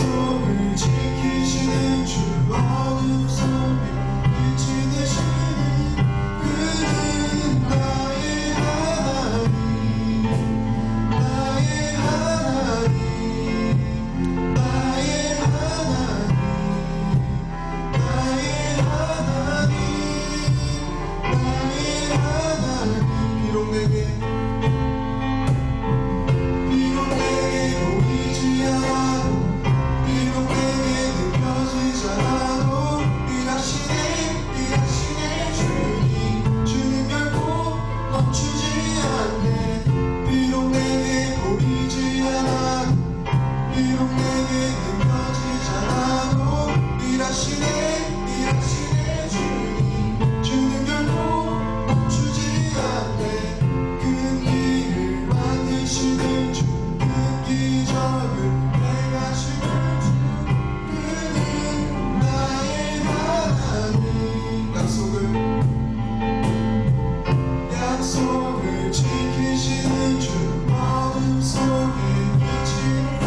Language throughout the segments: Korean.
약속을 지키시는 주 어둠 속에 빛이 되시는 그는 나의 하나님 나의 하나님 나의 하나님 나의 하나님 나의 하나님 비록 내게 보이지 않아도 비록 내게 느껴지지 않아도 일하시네 주님 결코 멈추지 않네 비록 내게 보이지 않아도 비록 내게 느껴지지 않아도 일하시네 주님 결코 멈추지 않네 그 길을 만드시는 주 기적을 행하시는 주 그는 나의 하나님 약속을 지키시는 주 어둠 속에 비치는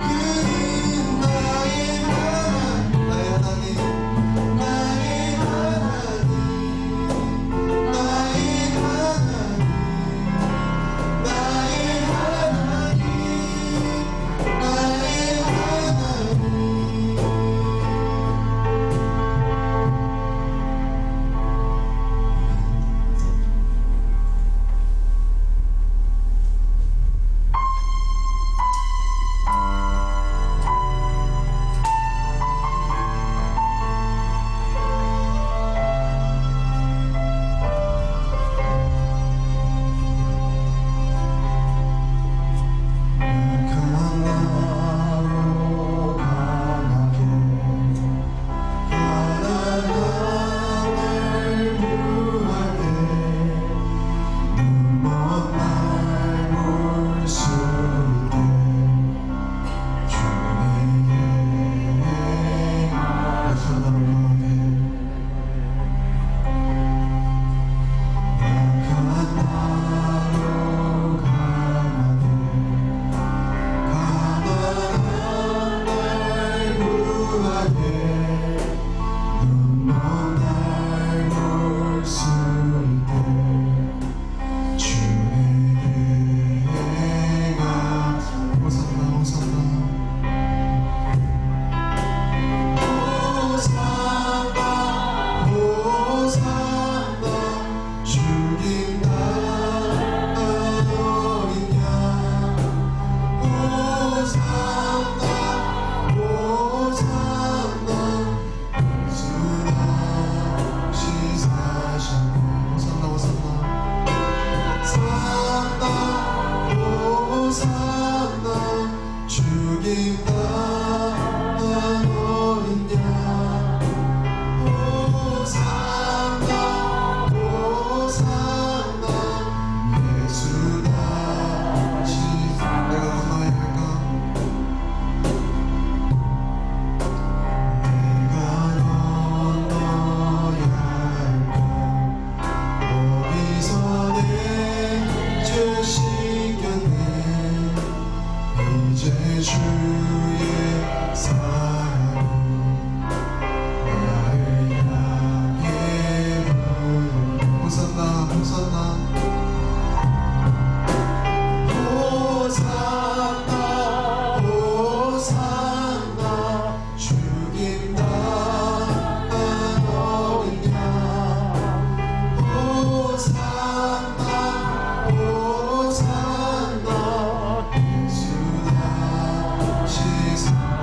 그는 나의 하나님 나의 하나님 나의 하나님 나의 하나님 나의 하나님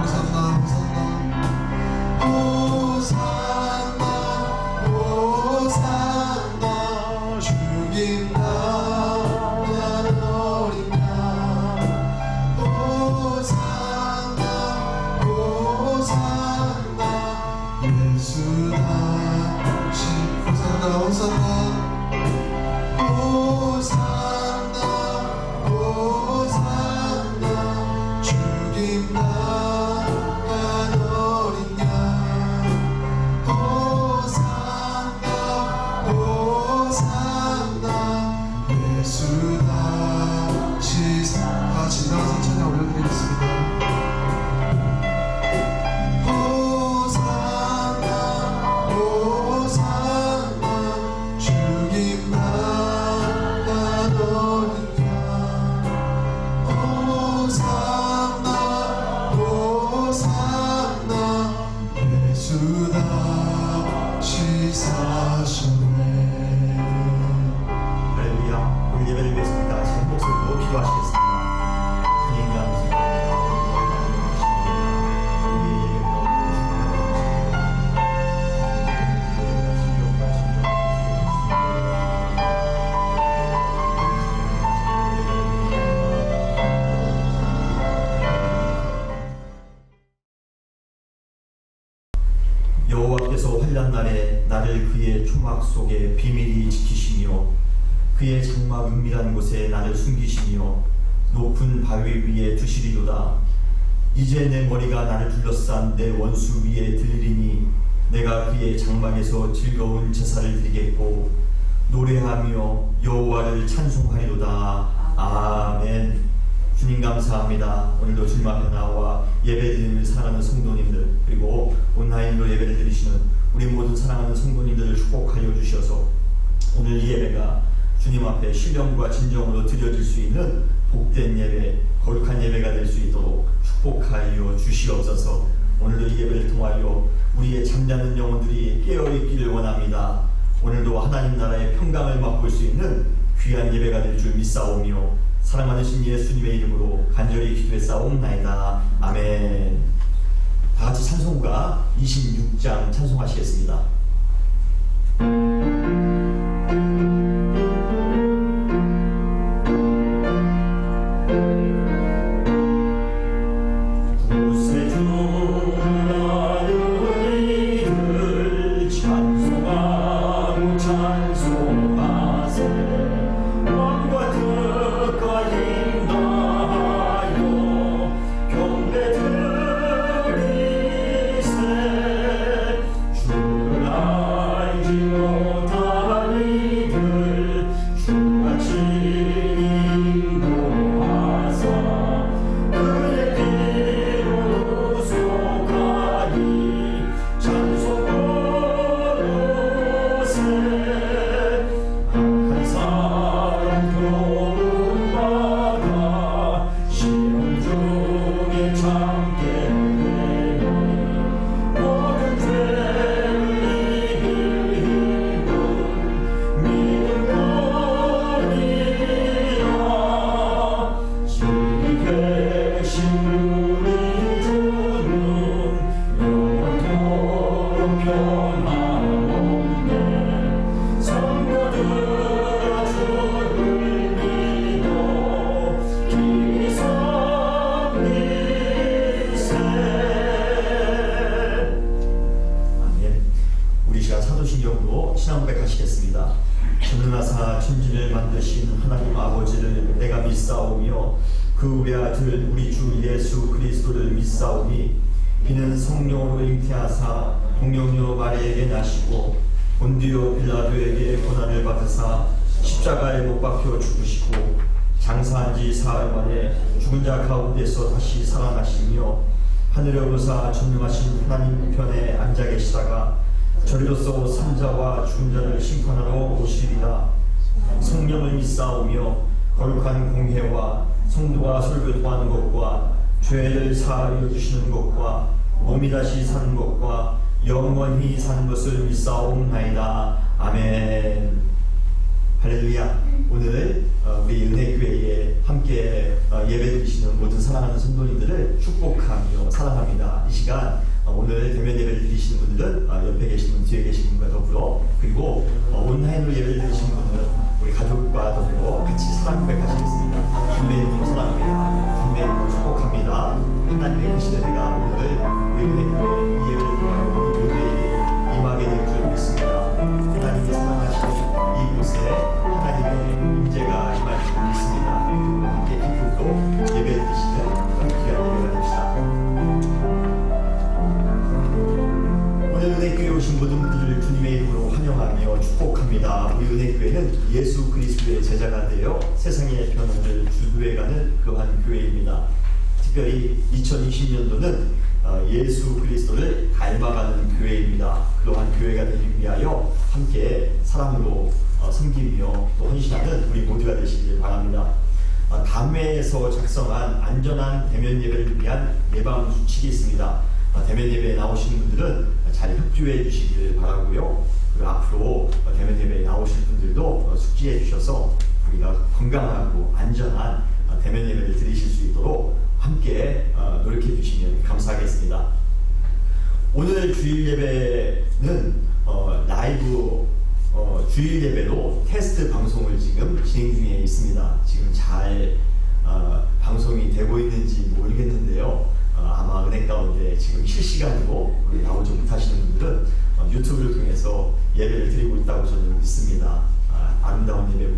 호산나 나를 그의 초막 속에 비밀히 지키시며 그의 장막 은밀한 곳에 나를 숨기시며 높은 바위 위에 두시리로다. 이제 내 머리가 나를 둘러싼 내 원수 위에 들리리니 내가 그의 장막에서 즐거운 제사를 드리겠고 노래하며 여호와를 찬송하리로다. 아멘. 주님 감사합니다. 오늘도 주님 앞에 나와 예배드리는 사랑하는 성도님들, 그리고 온라인으로 예배를 드리시는 우리 모든 사랑하는 성도님들을 축복하여 주셔서 오늘 이 예배가 주님 앞에 신령과 진정으로 드려질 수 있는 복된 예배, 거룩한 예배가 될 수 있도록 축복하여 주시옵소서. 오늘도 이 예배를 통하여 우리의 잠자는 영혼들이 깨어있기를 원합니다. 오늘도 하나님 나라의 평강을 맛볼 수 있는 귀한 예배가 될 줄 믿사오며 사랑하는 신 예수님의 이름으로 간절히 기도했사옵나이다. 아멘. 다같이 찬송가 26장 찬송하시겠습니다. 전능하사 천지를 만드신 하나님 아버지를 내가 믿사오며 그 외아들 우리 주 예수 그리스도를 믿사오니 이는 성령으로 잉태하사 동정녀 마리아에게 나시고 본디오 빌라도에게 고난을 받으사 십자가에 못 박혀 죽으시고 장사한 지 사흘 만에 죽은 자 가운데서 다시 살아나시며 하늘에 오르사 전능하신 하나님 우편에 앉아 계시다가 저리로서 산자와 죽은 자를 심판하러 오시리라. 성령을 믿사오며 거룩한 공회와 성도가 설교하는 것과 죄를 사하여 주시는 것과 몸이 다시 사는 것과 영원히 사는 것을 믿사옵나이다. 아멘. 할렐루야. 오늘 우리 은혜교회에 함께 예배드리시는 모든 사랑하는 성도님들을 축복하며 사랑합니다. 이 시간 오늘 대면 예배를 드리시는 분들은 옆에 계신 분, 뒤에 계신 분과 더불어, 그리고 온라인으로 예배를 드리시는 분들은 우리 가족과 더불어 같이 사랑 고백하시겠습니다. 주님의 이름으로 사랑합니다. 주님의 이름으로 축복합니다. 하나님의 크신 은혜가 오늘 우리 은혜교회 이 예배를 통하여 우리 모두에게 임하게 될 줄 믿습니다. 하나님의 사랑하시는 이곳에 하나님의 임재가 임할 줄 믿습니다. 함께 기쁨으로 예배를 드리시는 귀한 예배가 됩시다. 오늘 은혜교회에 오신 모든 분들을 주님의 이름으로 환영하며 축복합니다. 우리 은혜교회는 예수 그리스도의 제자가 되어 세상의 변화를 주도해가는 그러한 교회입니다. 특별히 2020년도는 예수 그리스도를 닮아가는 교회입니다. 그러한 교회가 되기 위하여 함께 사랑으로 섬기며 또 헌신하는 우리 모두가 되시길 바랍니다. 담회에서 작성한 안전한 대면 예배를 위한 예방 수칙이 있습니다. 대면 예배에 나오시는 분들은 잘 협조해 주시길 바라고요. 그리고 앞으로 대면 예배에 나오실 분들도 숙지해 주셔서 우리가 건강하고 안전한 대면 예배를 드리실 수 있도록 함께 노력해 주시면 감사하겠습니다. 오늘 주일 예배는 라이브 주일 예배로 테스트 방송을 지금 진행 중에 있습니다. 지금 잘 방송이 되고 있는지 모르겠는데요. 아마 은혜 가운데 지금 실시간으로 나오지 못하시는 분들은 유튜브를 통해서 예배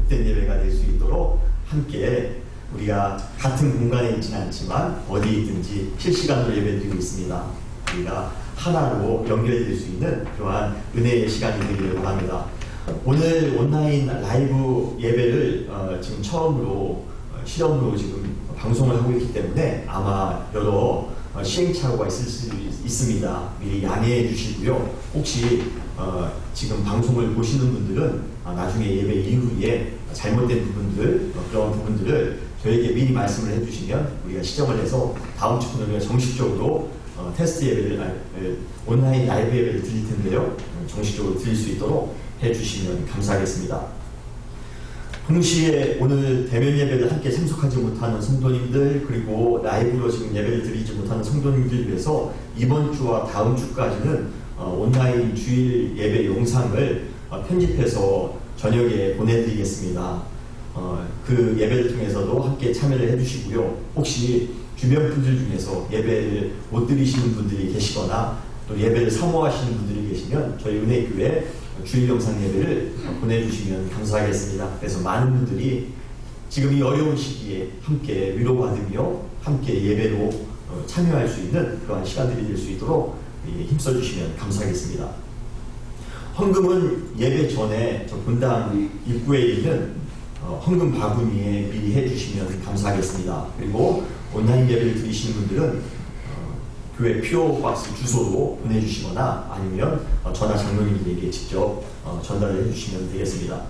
복된 예배가 될 수 있도록 함께 우리가 같은 공간에 있지는 않지만 어디 있든지 실시간으로 예배드리고 있습니다. 우리가 하나로 연결될 수 있는 그러한 은혜의 시간이 되기를 바랍니다. 오늘 온라인 라이브 예배를 지금 처음으로 실험으로 지금 방송을 하고 있기 때문에 아마 여러 시행착오가 있을 수 있습니다. 미리 양해해 주시고요. 혹시 지금 방송을 보시는 분들은 나중에 예배 이후에 잘못된 부분들, 그런 부분들을 저에게 미리 말씀을 해주시면 우리가 시정을 해서 다음 주부터 우리가 정식적으로 테스트 예배를 온라인 라이브 예배를 드릴 텐데요. 정식적으로 드릴 수 있도록 해주시면 감사하겠습니다. 동시에 오늘 대면 예배를 함께 참석하지 못하는 성도님들, 그리고 라이브로 지금 예배를 드리지 못하는 성도님들 위해서 이번 주와 다음 주까지는 온라인 주일 예배 영상을 편집해서 저녁에 보내드리겠습니다. 그 예배를 통해서도 함께 참여를 해주시고요. 혹시 주변 분들 중에서 예배를 못 드리시는 분들이 계시거나 또 예배를 사모하시는 분들이 계시면 저희 은혜교회 주일 영상 예배를 보내주시면 감사하겠습니다. 그래서 많은 분들이 지금 이 어려운 시기에 함께 위로받으며 함께 예배로 참여할 수 있는 그러한 시간들이 될 수 있도록 힘써주시면 감사하겠습니다. 헌금은 예배 전에 저 본당 입구에 있는 헌금 바구니에 미리 해주시면 감사하겠습니다. 그리고 온라인 예배를 드리시는 분들은 교회 PO 박스 주소로 보내주시거나 아니면 전화 장로님들에게 직접 전달을 해주시면 되겠습니다.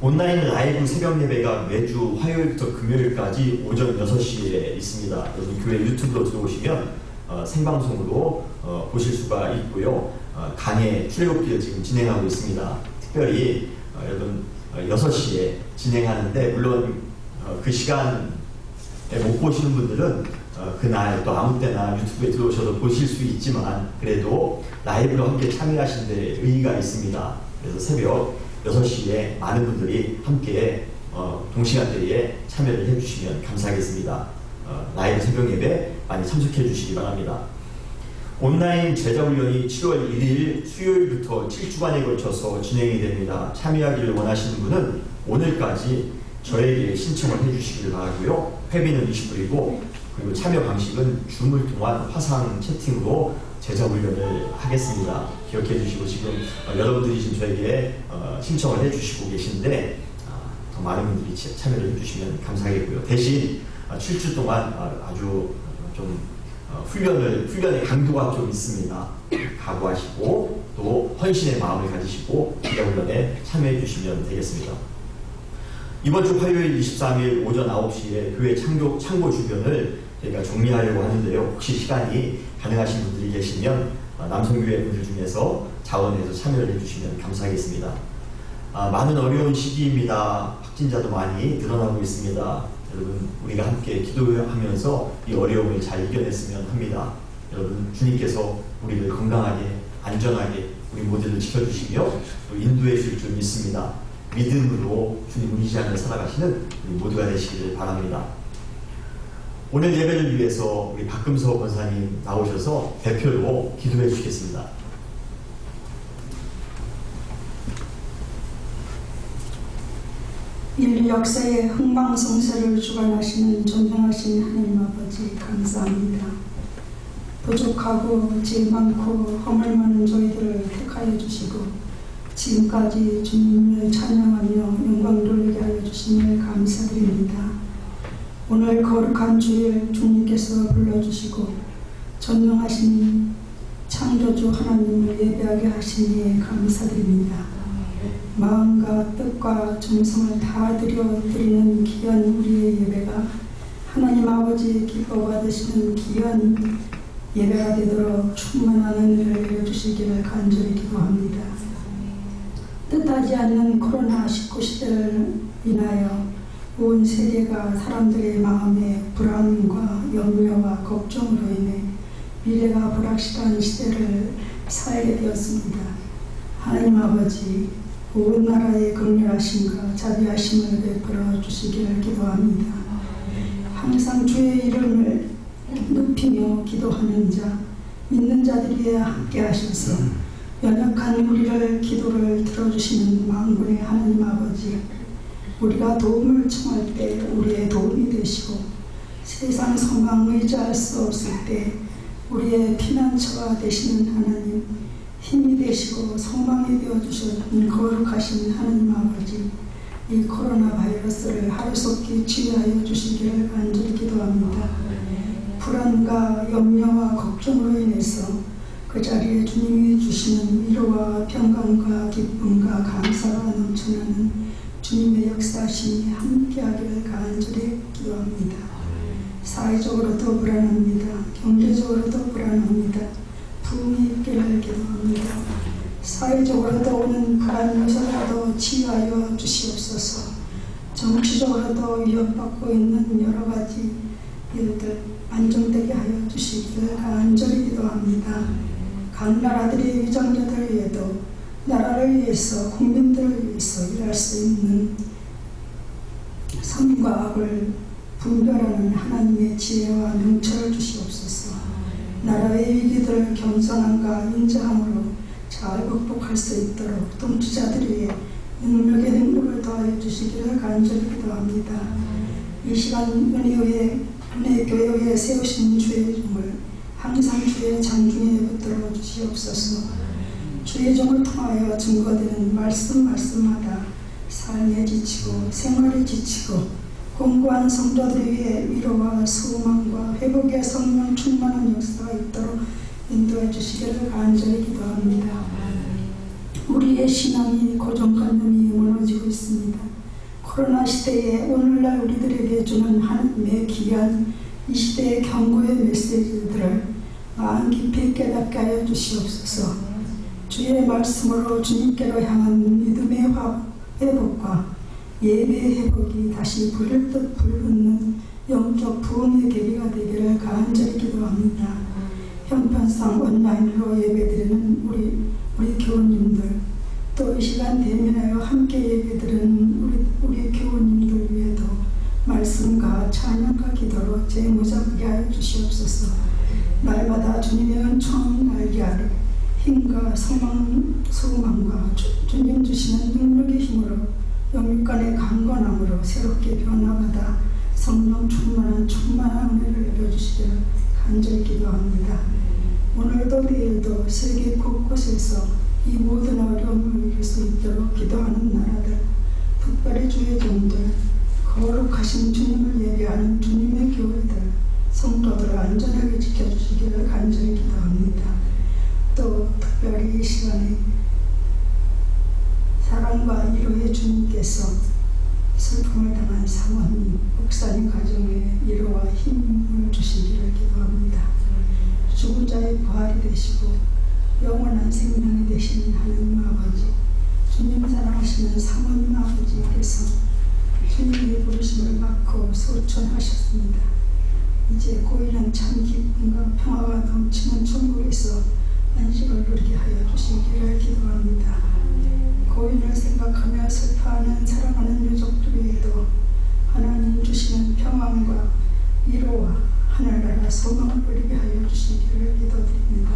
온라인 라이브 새벽 예배가 매주 화요일부터 금요일까지 오전 6시에 있습니다. 여러분 교회 유튜브로 들어오시면 생방송으로 보실 수가 있고요. 강의 출애굽기를 지금 진행하고 있습니다. 특별히 여러분 6시에 진행하는데 물론 그 시간에 못 보시는 분들은 그날 또 아무 때나 유튜브에 들어오셔도 보실 수 있지만 그래도 라이브로 함께 참여하신 데 의의가 있습니다. 그래서 새벽 6시에 많은 분들이 함께 동시간대에 참여를 해주시면 감사하겠습니다. 라이브 새벽 예배 많이 참석해 주시기 바랍니다. 온라인 제자훈련이 7월 1일 수요일부터 7주간에 걸쳐서 진행이 됩니다. 참여하기를 원하시는 분은 오늘까지 저에게 신청을 해주시길 바라고요. 회비는 20불이고 그리고 참여 방식은 줌을 통한 화상 채팅으로 제자훈련을 하겠습니다. 기억해 주시고 지금 여러분들이 지금 저에게 신청을 해주시고 계신데 더 많은 분들이 참여를 해주시면 감사하겠고요. 대신 7주 동안 아주 좀 훈련의 강도가 좀 있습니다. 각오하시고 또 헌신의 마음을 가지시고 제자훈련에 참여해 주시면 되겠습니다. 이번 주 화요일 23일 오전 9시에 교회 창고 주변을 저희가 정리하려고 하는데요. 혹시 시간이 가능하신 분들이 계시면 남성교회 분들 중에서 자원해서 참여를 해주시면 감사하겠습니다. 많은 어려운 시기입니다. 확진자도 많이 늘어나고 있습니다. 여러분 우리가 함께 기도하면서 이 어려움을 잘 이겨냈으면 합니다. 여러분 주님께서 우리를 건강하게 안전하게 우리 모두를 지켜주시며 또 인도해 줄 줄 믿습니다. 믿음으로 주님 의지하며 살아가시는 우리 모두가 되시기를 바랍니다. 오늘 예배를 위해서 우리 박금서 권사님 나오셔서 대표로 기도해 주시겠습니다. 인류 역사의 흥망성쇠를 주관하시는 존경하신 하나님 아버지 감사합니다. 부족하고 죄 많고 허물 많은 저희들을 택하여 주시고 지금까지 주님을 찬양하며 영광 돌리게 하여 주심을 감사드립니다. 오늘 거룩한 주일 주님께서 불러주시고 전능하신 창조주 하나님을 예배하게 하시니 감사드립니다. 마음과 뜻과 정성을 다 드리는 귀한 우리의 예배가 하나님 아버지 기뻐 받으시는 귀한 예배가 되도록 충만한 은혜를 내려주시기를 간절히 기도합니다. 뜻하지 않는 코로나19 시대를 인하여 온 세계가 사람들의 마음에 불안과 염려와 걱정으로 인해 미래가 불확실한 시대를 살게 되었습니다. 하나님 아버지 온 나라의 긍휼하심과 자비하심을 베풀어 주시기를 기도합니다. 항상 주의 이름을 높이며 기도하는 자, 믿는 자들이 함께 하셔서 연약한 우리를 기도를 들어주시는 만군의 하나님 아버지, 우리가 도움을 청할 때 우리의 도움이 되시고 세상 소망 의지할 수 없을 때 우리의 피난처가 되시는 하나님, 힘이 되시고 소망이 되어주시는 거룩하신 하나님 아버지, 이 코로나 바이러스를 하루속히 치유하여 주시기를 간절히 기도합니다. 불안과 염려와 걱정으로 인해서 그 자리에 주님이 주시는 위로와 평강과 기쁨과 감사가 넘쳐나는 주님의 역사심이 함께하기를 간절히 기도합니다. 사회적으로도 불안합니다. 경제적으로도 불안합니다. 부흥이 있기를 기도합니다. 사회적으로도 오는 불안 요소라도 치유하여 주시옵소서. 정치적으로도 위협받고 있는 여러 가지 일들 안정되게 하여 주시기를 간절히 기도합니다. 각 나라들의 위정자들을 위해도 나라를 위해서 국민들을 위해서 일할 수 있는 선과 악을 분별하는 하나님의 지혜와 능처를 주시옵소서. 나라의 위기들을 겸손함과 인자함으로 잘 극복할 수 있도록 통치자들 위해 능력의 능력을 더하여 주시기를 간절히 기도합니다. 이 시간 은혜 교회에 세우신 주의 종을 항상 주의 장중에 붙들어 주시옵소서. 주의 종을 통하여 증거되는 말씀마다 삶에 지치고 생활에 지치고 공고한 성도들 위해 위로와 소망과 회복의 성령 충만한 역사가 있도록 인도해 주시기를 간절히 기도합니다. 우리의 신앙이 고정관념이 무너지고 있습니다. 코로나 시대에 오늘날 우리들에게 주는 하나님의 귀한 이 시대의 경고의 메시지들을 마음 깊이 깨닫게 하여 주시옵소서. 주의 말씀으로 주님께로 향한 믿음의 회복과 예배의 회복이 다시 부를 듯 불붙는 영적 부흥의 계기가 되기를 간절히 기도합니다. 형편상 온라인으로 예배드리는 우리 교우님들, 또 이 시간 대면하여 함께 예배드리는 우리 교우님들 위에도 말씀과 찬양과 기도로 재무잡게 하여 주시옵소서. 날마다 주님의 은총이 날개 아래 힘과 소망과 주님 주시는 능력의 힘으로 영육간의 강건함으로 새롭게 변화받아 성령 충만한 은혜를 내려주시기를 간절히 기도합니다. 오늘도 내일도 세계 곳곳에서 이 모든 어려움을 이길 수 있도록 기도하는 나라들, 특별히 주의 종들, 거룩하신 주님을 예배하는 주님의 교회들, 성도들을 안전하게 지켜주시기를 간절히 기도합니다. 또 특별히 이 시간에 사랑과 위로의 주님께서 슬픔을 당한 사모님, 목사님 가정에 위로와 힘을 주시기를 기도합니다. 죽은 자의 부활이 되시고 영원한 생명이 되시는 하나님 아버지, 주님 사랑하시는 사모님 아버지께서 주님의 부르심을 받고 소천하셨습니다. 이제 고인한 참 기쁨과 평화가 넘치는 천국에서 안식을 누리게 하여 주시기를 기도합니다. 고인을 생각하며 슬퍼하는 사랑하는 유족들에게도 하나님 주시는 평안과 위로와 하늘나라 소망을 누리게 하여 주시기를 기도드립니다.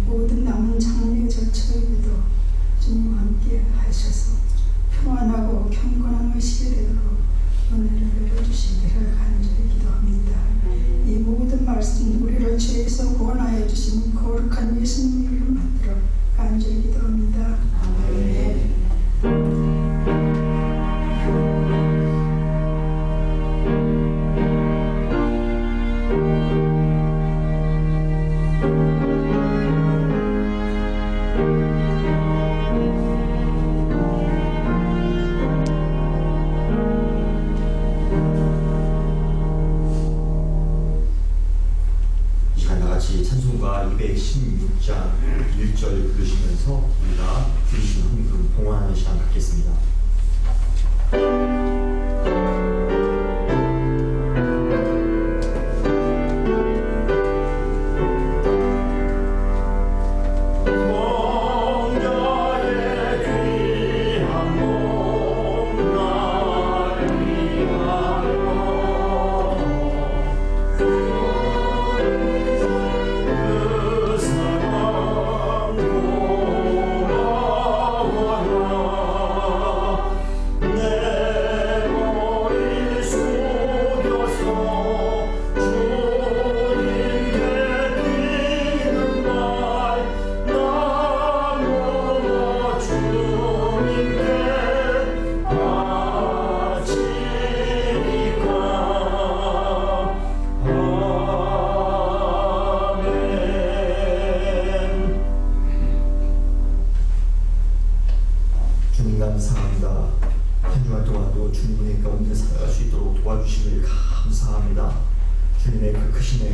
모든 남은 장례 절차에도 주님 함께 하셔서 평안하고 경건한 의식이 되도록 은혜를 내려주시기를 간절히 기도합니다. 이 모든 말씀 우리를 죄에서 구원하여 주신 거룩한 예수님의 이름 받들어 간절히 기도합니다. 아멘. 찬송가 216장 1절 부르시면서 우리가 드리신 헌금 봉헌하는 시간 갖겠습니다. 그 사랑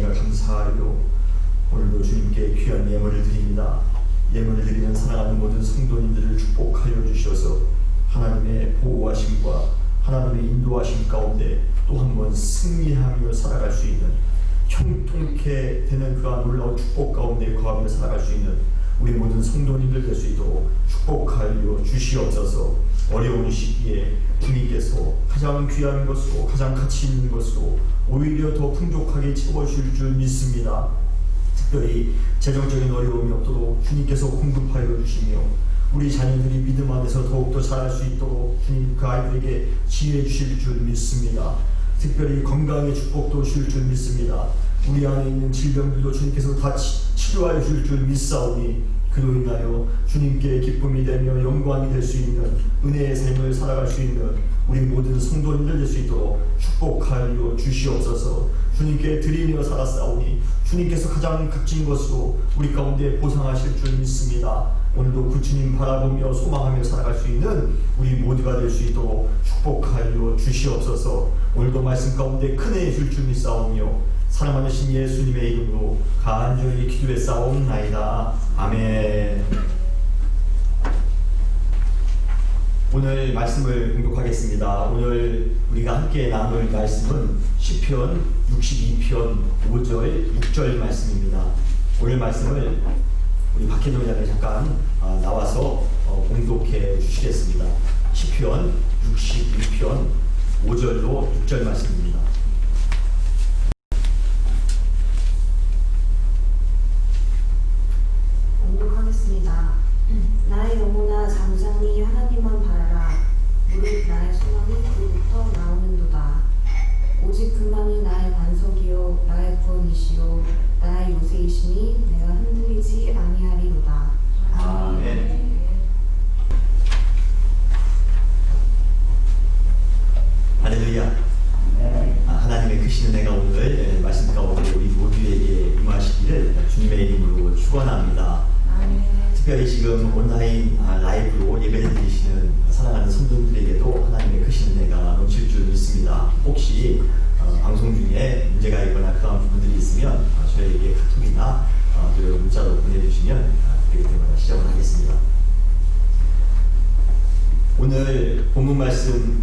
은혜가 감사하여 오늘도 주님께 귀한 예물을 드립니다. 예물을 드리는 사랑하는 모든 성도님들을 축복하여 주셔서 하나님의 보호하심과 하나님의 인도하심 가운데 또 한 번 승리하며 살아갈 수 있는 형통케 되는 그러한 놀라운 축복 가운데 거하며 살아갈 수 있는 우리 모든 성도님들 될 수 있도록 축복하여 주시옵소서. 어려운 시기에 주님께서 가장 귀한 것으로 가장 가치 있는 것으로 오히려 더 풍족하게 채워주실 줄 믿습니다. 특별히 재정적인 어려움이 없도록 주님께서 공급하여 주시며 우리 자녀들이 믿음 안에서 더욱더 자랄 수 있도록 주님 그 아이들에게 지혜 주실 줄 믿습니다. 특별히 건강의 축복도 주실 줄 믿습니다. 우리 안에 있는 질병들도 주님께서 다 치료하여 주실 줄 믿사오니 그로 인하여 주님께 기쁨이 되며 영광이 될 수 있는 은혜의 삶을 살아갈 수 있는 우리 모든 성도님들 될 수 있도록 축복하여 주시옵소서. 주님께 드리며 살았사오니 주님께서 가장 값진 것으로 우리 가운데 보상하실 줄 믿습니다. 오늘도 그 주님 바라보며 소망하며 살아갈 수 있는 우리 모두가 될 수 있도록 축복하여 주시옵소서. 오늘도 말씀 가운데 큰 은혜 줄 줄 믿사오며 사랑 많으신 예수님의 이름으로 간절히 기도해 싸움나이다. 아멘. 오늘 말씀을 공독하겠습니다. 오늘 우리가 함께 나눌 말씀은 시편 62편 5절 6절 말씀입니다. 오늘 말씀을 우리 박혜정 장에 잠깐 나와서 공독해 주시겠습니다. 시편 62편 5절로 6절 말씀입니다. 공독하겠습니다. 나의 영혼아 잠잠히 하나님만 바라라. 무릇 나의 소망이 그로부터 나오는도다. 오직 그만은 나의 반석이요 나의 구원이시요 나의 요새이시니 내가 흔들리지 아니하리로다. 아멘. 할렐루야. 하나님의 크신 은혜가 오늘 말씀 가운데 우리 모두에게 임하시기를 주님의 이름으로 축원합니다. 특별히 지금 온라인 라이브로 예배를 드리시는 사랑하는 성도들에게도 하나님의 크신 은혜가 넘칠 줄 믿습니다. 혹시 방송 중에 문제가 있거나 그런 부분들이 있으면 저에게 카톡이나 문자로 보내주시면 그때마다 시작을 하겠습니다. 오늘 본문 말씀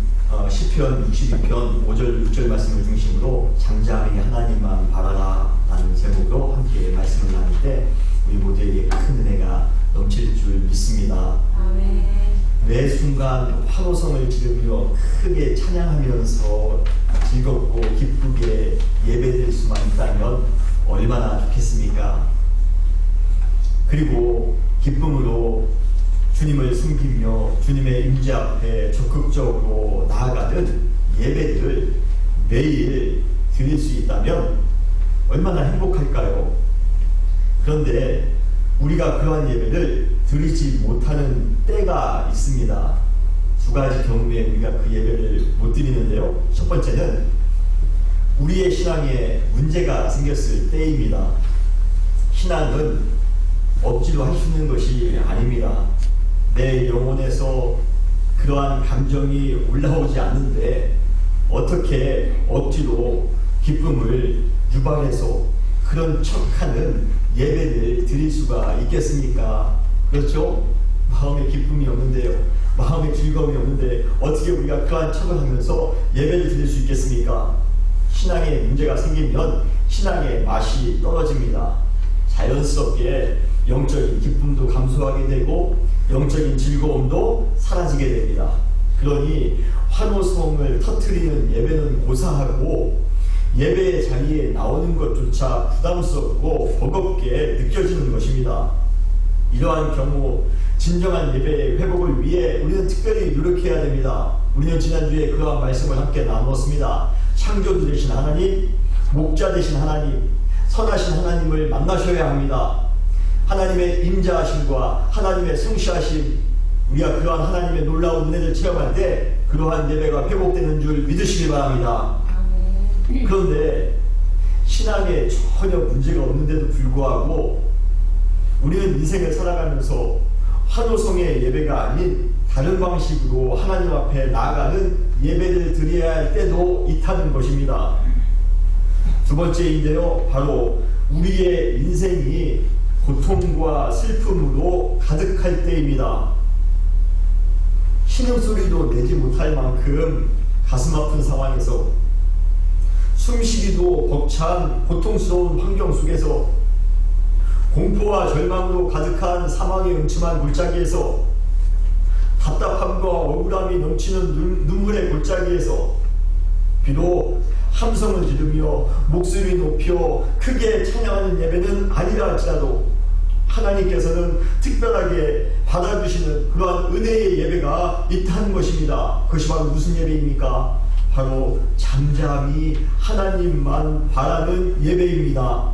시편 62편 5절 6절 말씀을 중심으로 잠잠히 하나님만 바라라 라는 제목으로 함께 말씀을 나눌 때 우리 모두에게 큰 은혜가 넘칠 줄 믿습니다. 아멘. 매 순간 환호성을 지르며 크게 찬양하면서 즐겁고 기쁘게 예배드릴 수만 있다면 얼마나 좋겠습니까? 그리고 기쁨으로 주님을 섬기며 주님의 임재 앞에 적극적으로 나아가는 예배들을 매일 드릴 수 있다면 얼마나 행복할까요? 그런데 우리가 그러한 예배를 드리지 못하는 때가 있습니다. 두 가지 경우에 우리가 그 예배를 못 드리는데요. 첫 번째는 우리의 신앙에 문제가 생겼을 때입니다. 신앙은 억지로 할 수 있는 것이 아닙니다. 내 영혼에서 그러한 감정이 올라오지 않는데 어떻게 억지로 기쁨을 유발해서 그런 척하는 예배를 드릴 수가 있겠습니까? 그렇죠? 마음에 기쁨이 없는데요, 마음에 즐거움이 없는데 어떻게 우리가 그러한 척을 하면서 예배를 드릴 수 있겠습니까? 신앙에 문제가 생기면 신앙의 맛이 떨어집니다. 자연스럽게 영적인 기쁨도 감소하게 되고 영적인 즐거움도 사라지게 됩니다. 그러니 환호성을 터뜨리는 예배는 고사하고 예배의 자리에 나오는 것조차 부담스럽고 버겁게 느껴지는 것입니다. 이러한 경우 진정한 예배의 회복을 위해 우리는 특별히 노력해야 됩니다. 우리는 지난주에 그러한 말씀을 함께 나누었습니다. 창조주 되신 하나님, 목자 되신 하나님, 선하신 하나님을 만나셔야 합니다. 하나님의 임자하심과 하나님의 성취하심, 우리가 그러한 하나님의 놀라운 은혜를 체험할 때 그러한 예배가 회복되는 줄 믿으시기 바랍니다. 그런데 신앙에 전혀 문제가 없는데도 불구하고 우리는 인생을 살아가면서 환호성의 예배가 아닌 다른 방식으로 하나님 앞에 나아가는 예배를 드려야 할 때도 있다는 것입니다. 두 번째인데요, 바로 우리의 인생이 고통과 슬픔으로 가득할 때입니다. 신음소리도 내지 못할 만큼 가슴 아픈 상황에서, 숨쉬기도 벅찬 고통스러운 환경 속에서, 공포와 절망으로 가득한 사망의 음침한 골짜기에서, 답답함과 억울함이 넘치는 눈물의 골짜기에서, 비록 함성을 지르며 목소리 높여 크게 찬양하는 예배는 아니라 할지라도 하나님께서는 특별하게 받아주시는 그러한 은혜의 예배가 있다는 것입니다. 그것이 바로 무슨 예배입니까? 바로 잠잠히 하나님만 바라는 예배입니다.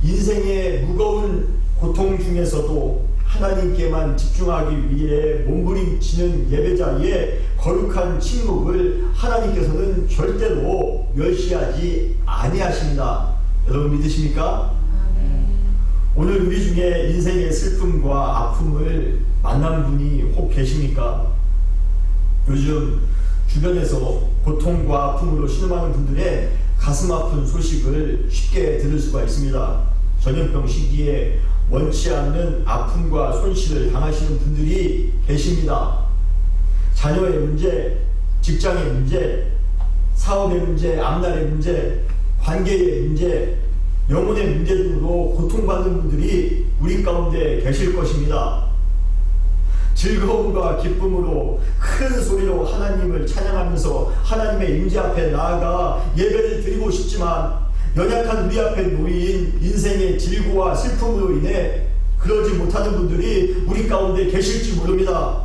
인생의 무거운 고통 중에서도 하나님께만 집중하기 위해 몸부림치는 예배자의 거룩한 침묵을 하나님께서는 절대로 멸시하지 아니하십니다. 여러분 믿으십니까? 오늘 우리 중에 인생의 슬픔과 아픔을 만난 분이 혹 계십니까? 요즘 주변에서 고통과 아픔으로 신음하는 분들의 가슴 아픈 소식을 쉽게 들을 수가 있습니다. 전염병 시기에 원치 않는 아픔과 손실을 당하시는 분들이 계십니다. 자녀의 문제, 직장의 문제, 사업의 문제, 앞날의 문제, 관계의 문제, 영혼의 문제 등으로 고통받는 분들이 우리 가운데 계실 것입니다. 즐거움과 기쁨으로 큰 소리로 하나님을 찬양하면서 하나님의 임재 앞에 나아가 예배를 드리고 싶지만 연약한 우리 앞에 놓인 인생의 질고와 슬픔으로 인해 그러지 못하는 분들이 우리 가운데 계실지 모릅니다.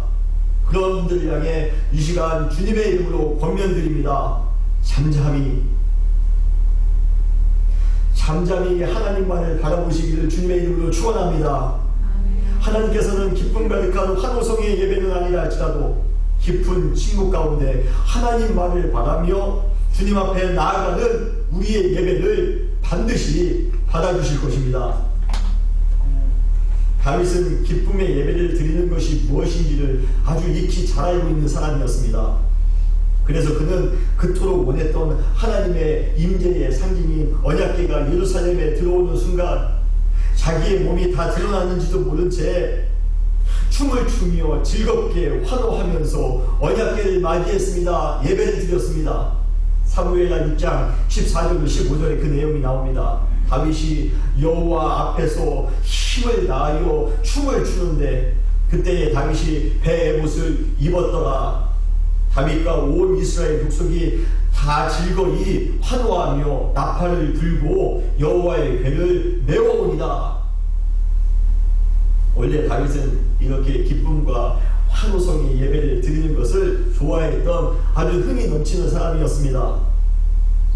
그런 분들을 향해 이 시간 주님의 이름으로 권면드립니다. 잠잠히 하나님만을 바라보시기를 주님의 이름으로 축원합니다. 하나님께서는 기쁨 가득한 환호성의 예배는 아니라 할지라도 깊은 침묵 가운데 하나님만을 바라며 주님 앞에 나아가는 우리의 예배를 반드시 받아주실 것입니다. 다윗은 기쁨의 예배를 드리는 것이 무엇인지를 아주 익히 잘 알고 있는 사람이었습니다. 그래서 그는 그토록 원했던 하나님의 임재의 상징인 언약궤가 예루살렘에 들어오는 순간 자기의 몸이 다 드러났는지도 모른 채 춤을 추며 즐겁게 환호하면서 언약궤를 맞이했습니다. 예배를 드렸습니다. 사무엘하 6장 14절로 15절에 그 내용이 나옵니다. 다윗이 여호와 앞에서 힘을 다하여 춤을 추는데 그때에 다윗이 베옷을 입었더라. 다윗과 온 이스라엘 족속이 다 즐거이 환호하며 나팔을 불고 여호와의 궤를 메워오니라. 원래 다윗은 이렇게 기쁨과 환호성의 예배를 드리는 것을 좋아했던 아주 흥이 넘치는 사람이었습니다.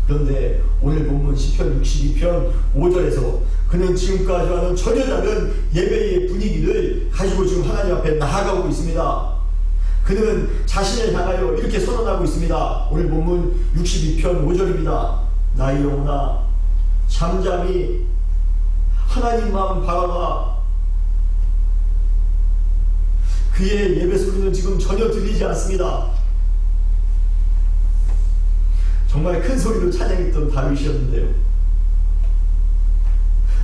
그런데 오늘 본문 시편 62편 5절에서 그는 지금까지와는 전혀 다른 예배의 분위기를 가지고 지금 하나님 앞에 나아가고 있습니다. 그는 자신을 향하여 이렇게 선언하고 있습니다. 오늘 본문 62편 5절입니다. 나의 영혼아 잠잠히 하나님만 바라봐. 그의 예배 소리는 지금 전혀 들리지 않습니다. 정말 큰 소리로 찬양했던 다윗이었는데요.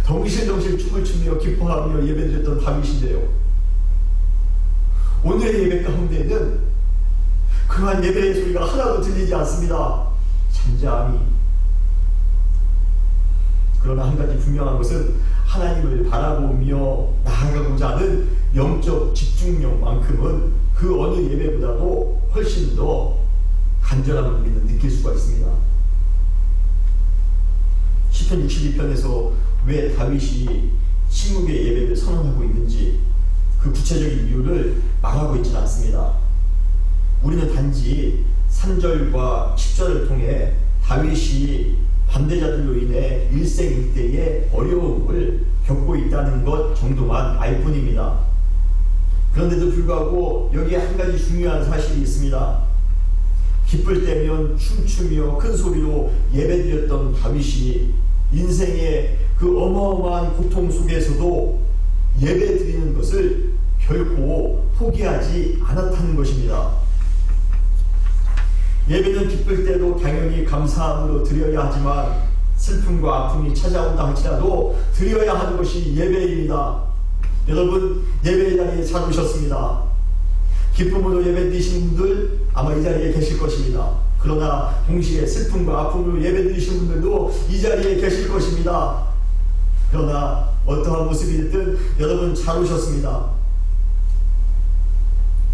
덩실덩실 춤을 추며 기뻐하며 예배드렸던 다윗인데요. 오늘의 예배 가운데에는 그러한 예배의 소리가 하나도 들리지 않습니다. 잠잠히. 그러나 한 가지 분명한 것은 하나님을 바라보며 나아가고자 하는 영적 집중력만큼은 그 어느 예배보다도 훨씬 더 간절함을 우리는 느낄 수가 있습니다. 시편 62편에서 왜 다윗이 침묵의 예배를 선언하고 있는지 그 구체적인 이유를 말하고 있지는 않습니다. 우리는 단지 3절과 10절을 통해 다윗이 반대자들로 인해 일생일대의 어려움을 겪고 있다는 것 정도만 알 뿐입니다. 그런데도 불구하고 여기에 한 가지 중요한 사실이 있습니다. 기쁠 때면 춤추며 큰 소리로 예배드렸던 다윗이 인생의 그 어마어마한 고통 속에서도 예배드리는 것을 결코 포기하지 않았다는 것입니다. 예배는 기쁠 때도 당연히 감사함으로 드려야 하지만 슬픔과 아픔이 찾아온다 할지라도 드려야 하는 것이 예배입니다. 여러분, 예배의 자리에 잘 오셨습니다. 기쁨으로 예배드리신 분들 아마 이 자리에 계실 것입니다. 그러나 동시에 슬픔과 아픔으로 예배드리신 분들도 이 자리에 계실 것입니다. 그러나 어떠한 모습이 됐든 여러분 잘 오셨습니다.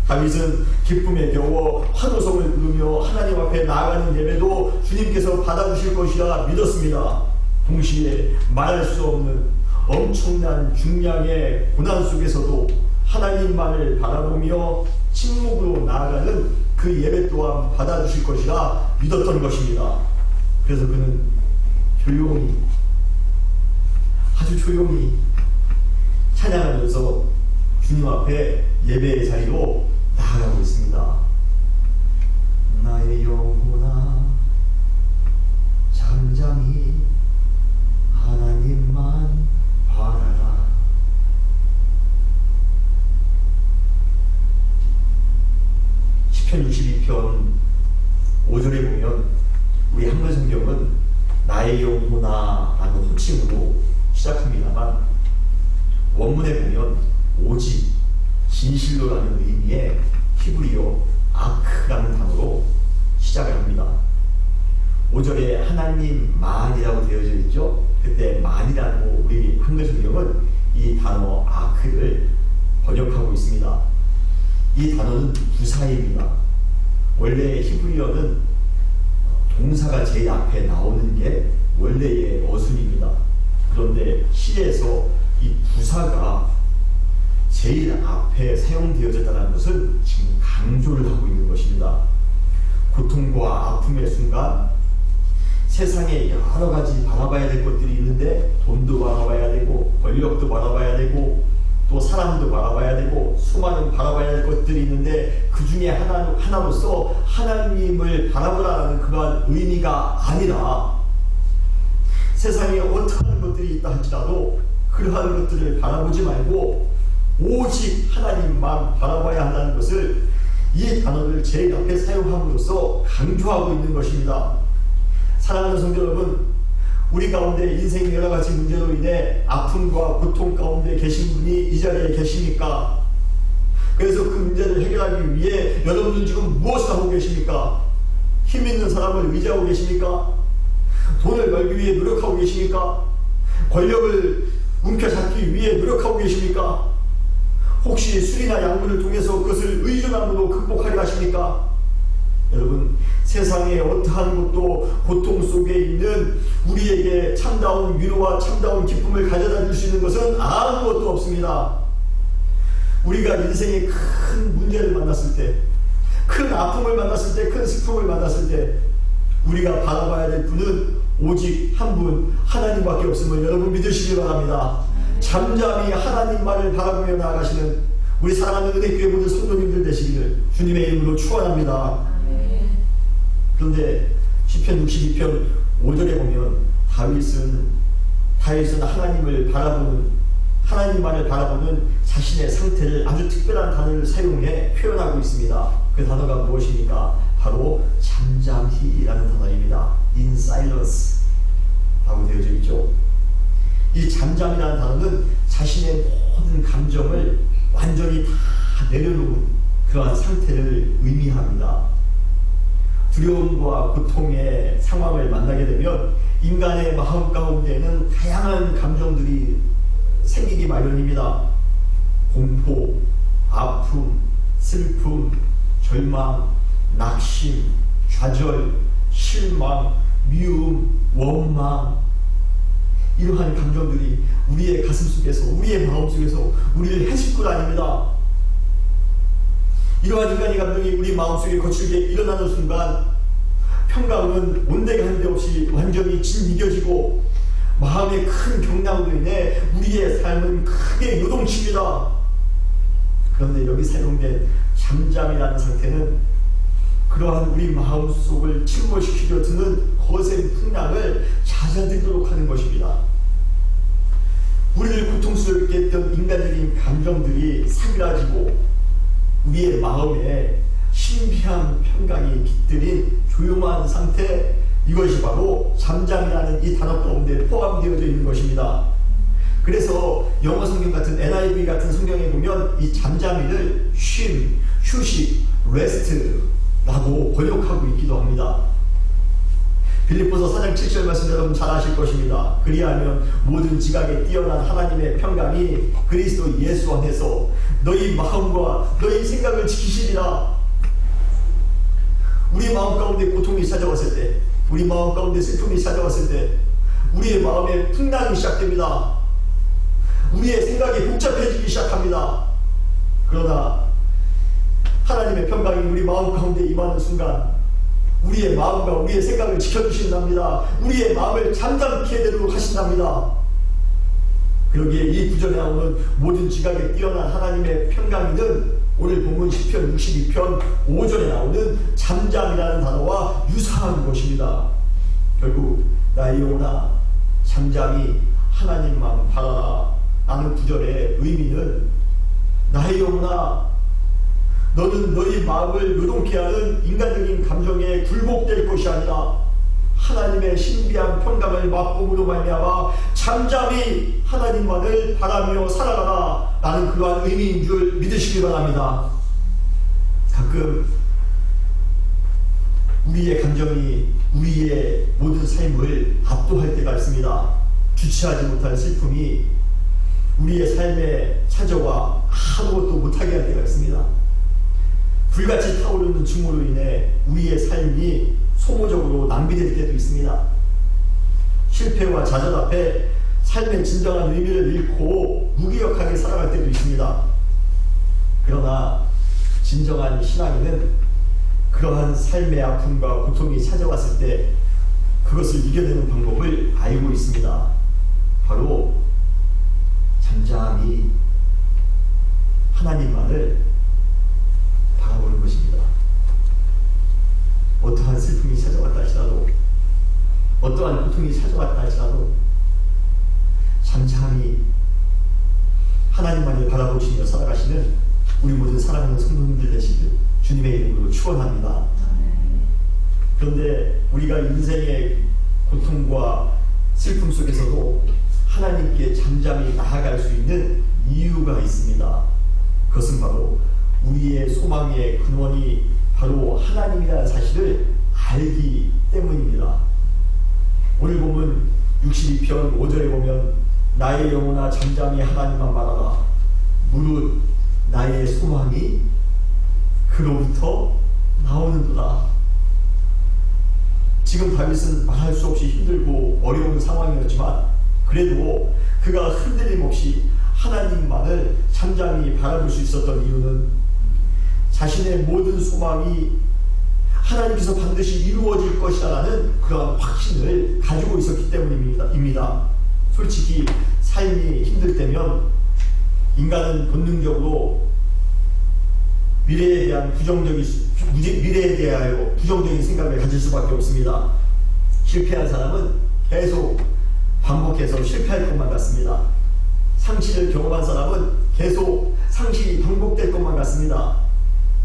다윗은 기쁨에 겨워 환호성을 부르며 하나님 앞에 나아가는 예배도 주님께서 받아주실 것이라 믿었습니다. 동시에 말할 수 없는 엄청난 중량의 고난 속에서도 하나님만을 바라보며 침묵으로 나아가는 그 예배 또한 받아주실 것이라 믿었던 것입니다. 그래서 그는 조용히, 아주 조용히 찬양하면서 주님 앞에 예배의 자리로 나아가고 있습니다. 나의 영혼아 잠잠히 하나님만 바라라. 시편 62편 5절에 보면 우리 한글 성경은 나의 영혼아 라는 호칭으로 시작합니다만 원문에 보면 오직 진실로라는 의미의 히브리어 아크라는 단어로 시작을 합니다. 5절에 하나님만이라고 되어져 있죠. 그때 만이라고 우리 한글 성경은 이 단어 아크를 번역하고 있습니다. 이 단어는 부사입니다. 원래 히브리어는 동사가 제일 앞에 나오는 게 원래의 어순입니다. 그런데 시에서 이 부사가 제일 앞에 사용되어졌다는 것은 지금 강조를 하고 있는 것입니다. 고통과 아픔의 순간 세상에 여러 가지 바라봐야 될 것들이 있는데 돈도 바라봐야 되고 권력도 바라봐야 되고 또 사람도 바라봐야 되고 수많은 바라봐야 할 것들이 있는데 그 중에 하나로서 하나님을 바라보라는 그러한 의미가 아니라 세상에 어떠한 것들이 있다 할지라도 그러한 것들을 바라보지 말고 오직 하나님만 바라봐야 한다는 것을 이 단어를 제일 앞에 사용함으로써 강조하고 있는 것입니다. 사랑하는 성도 여러분, 우리 가운데 인생의 여러 가지 문제로 인해 아픔과 고통 가운데 계신 분이 이 자리에 계십니까? 그래서 그 문제를 해결하기 위해 여러분은 지금 무엇을 하고 계십니까? 힘 있는 사람을 의지하고 계십니까? 돈을 벌기 위해 노력하고 계십니까? 권력을 움켜잡기 위해 노력하고 계십니까? 혹시 술이나 약물을 통해서 그것을 의존함으로 극복하려 하십니까? 여러분, 세상에 어떠한 것도 고통 속에 있는 우리에게 참다운 위로와 참다운 기쁨을 가져다 줄 수 있는 것은 아무것도 없습니다. 우리가 인생의 큰 문제를 만났을 때, 큰 아픔을 만났을 때, 큰 슬픔을 만났을 때 우리가 바라봐야 될 분은 오직 한 분, 하나님밖에 없음을 여러분 믿으시기 바랍니다. 잠잠히 하나님만을 바라보며 나아가시는 우리 사랑하는 은혜교회 모든 성도님들 되시기를 주님의 이름으로 축원합니다. 그런데 시편 62편 5절에 보면 다윗은 하나님만을 바라보는 자신의 상태를 아주 특별한 단어를 사용해 표현하고 있습니다. 그 단어가 무엇입니까? 바로 잠잠히라는 단어입니다. In silence 라고 되어져 있죠. 이 잠잠이라는 단어는 자신의 모든 감정을 완전히 다 내려놓은 그러한 상태를 의미합니다. 두려움과 고통의 상황을 만나게 되면 인간의 마음 가운데는 다양한 감정들이 생기기 마련입니다. 공포, 아픔, 슬픔, 절망, 낙심, 좌절, 실망, 미움, 원망, 이러한 감정들이 우리의 가슴 속에서, 우리의 마음 속에서 우리를 헤집고 다닙니다. 이러한 인간의 감정이 우리 마음속에 거칠게 일어나는 순간 평강은 온데가 한데 없이 완전히 짓이겨지고 마음의 큰 경랑으로 인해 우리의 삶은 크게 요동칩니다. 그런데 여기 사용된 잠잠이라는 상태는 그러한 우리 마음속을 침몰시키려 드는 거센 풍랑을 잦아들도록 하는 것입니다. 우리를 고통스럽게 했던 인간적인 감정들이 사그라지고 우리의 마음에 신비한 평강이 깃들인 조용한 상태, 이것이 바로 잠잠이라는 이 단어 가운데 포함되어져 있는 것입니다. 그래서 영어 성경 같은 NIV 같은 성경에 보면 이 잠잠이를 쉼, 휴식, 레스트라고 번역하고 있기도 합니다. 빌립보서 4장 7절 말씀 여러분 잘 아실 것입니다. 그리하면 모든 지각에 뛰어난 하나님의 평강이 그리스도 예수 안에서 너희 마음과 너희 생각을 지키시리라. 우리 마음 가운데 고통이 찾아왔을 때, 우리 마음 가운데 슬픔이 찾아왔을 때 우리의 마음에 풍랑이 시작됩니다. 우리의 생각이 복잡해지기 시작합니다. 그러나 하나님의 평강이 우리 마음 가운데 임하는 순간 우리의 마음과 우리의 생각을 지켜주신답니다. 우리의 마음을 잠잠케 되도록 하신답니다. 그러기에 이 구절에 나오는 모든 지각에 뛰어난 하나님의 평강이는 오늘 본문 시편 62편 5절에 나오는 잠잠이라는 단어와 유사한 것입니다. 결국 나의 영혼아 잠잠히 하나님만 바라라 라는 구절의 의미는 나의 영혼아 너는 너희 마음을 요동케 하는 인간적인 감정에 굴복될 것이 아니라 하나님의 신비한 평강을 맛봄으로 말미암아 잠잠히 하나님만을 바라며 살아가라 라는 그러한 의미인 줄 믿으시기 바랍니다. 가끔 우리의 감정이 우리의 모든 삶을 압도할 때가 있습니다. 주체하지 못한 슬픔이 우리의 삶에 찾아와 아무것도 못하게 할 때가 있습니다. 불같이 타오르는 증오로 인해 우리의 삶이 소모적으로 낭비될 때도 있습니다. 실패와 좌절 앞에 삶의 진정한 의미를 잃고 무기력하게 살아갈 때도 있습니다. 그러나 진정한 신앙인은 그러한 삶의 아픔과 고통이 찾아왔을 때 그것을 이겨내는 방법을 알고 있습니다. 바로 잠잠히 하나님만을 바라보는 것입니다. 어떠한 슬픔이 찾아왔다 할지라도 어떠한 고통이 찾아왔다 할지라도 잠잠히 하나님만을 바라보시며 살아가시는 우리 모든 사랑하는 성도님들 되시길 주님의 이름으로 축원합니다. 그런데 우리가 인생의 고통과 슬픔 속에서도 하나님께 잠잠히 나아갈 수 있는 이유가 있습니다. 그것은 바로 우리의 소망의 근원이 바로 하나님이라는 사실을 알기 때문입니다. 오늘 보면 62편 5절에 보면 나의 영혼아 잠잠히 하나님만 바라라. 무릇 나의 소망이 그로부터 나오는도다. 지금 다윗은 말할 수 없이 힘들고 어려운 상황이었지만 그래도 그가 흔들림 없이 하나님만을 잠잠히 바라볼 수 있었던 이유는 자신의 모든 소망이 하나님께서 반드시 이루어질 것이라는 그런 확신을 가지고 있었기 때문입니다. 솔직히 삶이 힘들 때면 인간은 본능적으로 미래에 대하여 부정적인 생각을 가질 수밖에 없습니다. 실패한 사람은 계속 반복해서 실패할 것만 같습니다. 상실을 경험한 사람은 계속 상실이 반복될 것만 같습니다.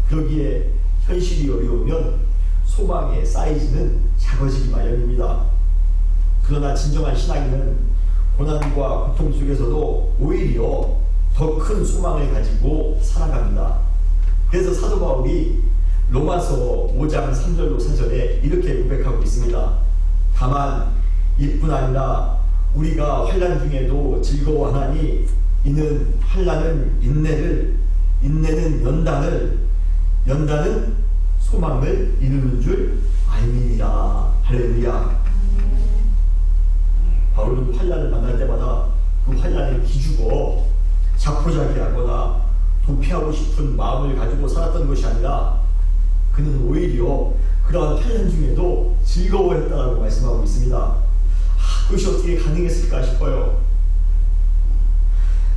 그러기에 현실이 어려우면 소망의 사이즈는 작아지기 마련입니다. 그러나 진정한 신앙인은 고난과 고통 속에서도 오히려 더 큰 소망을 가지고 살아갑니다. 그래서 사도 바울이 로마서 5장 3절로 4절에 이렇게 고백하고 있습니다. 다만 이뿐 아니라 우리가 환난 중에도 즐거워하나니 이는 환난은 인내를, 인내는 연단을, 연단은 소망을 이루는 줄 알미니라. 할렐루야. 바울은 환난을 만날 때마다 그 환난에 기죽어 자포자기하거나 도피하고 싶은 마음을 가지고 살았던 것이 아니라 그는 오히려 그러한 환난 중에도 즐거워했다라고 말씀하고 있습니다. 그것이 어떻게 가능했을까 싶어요.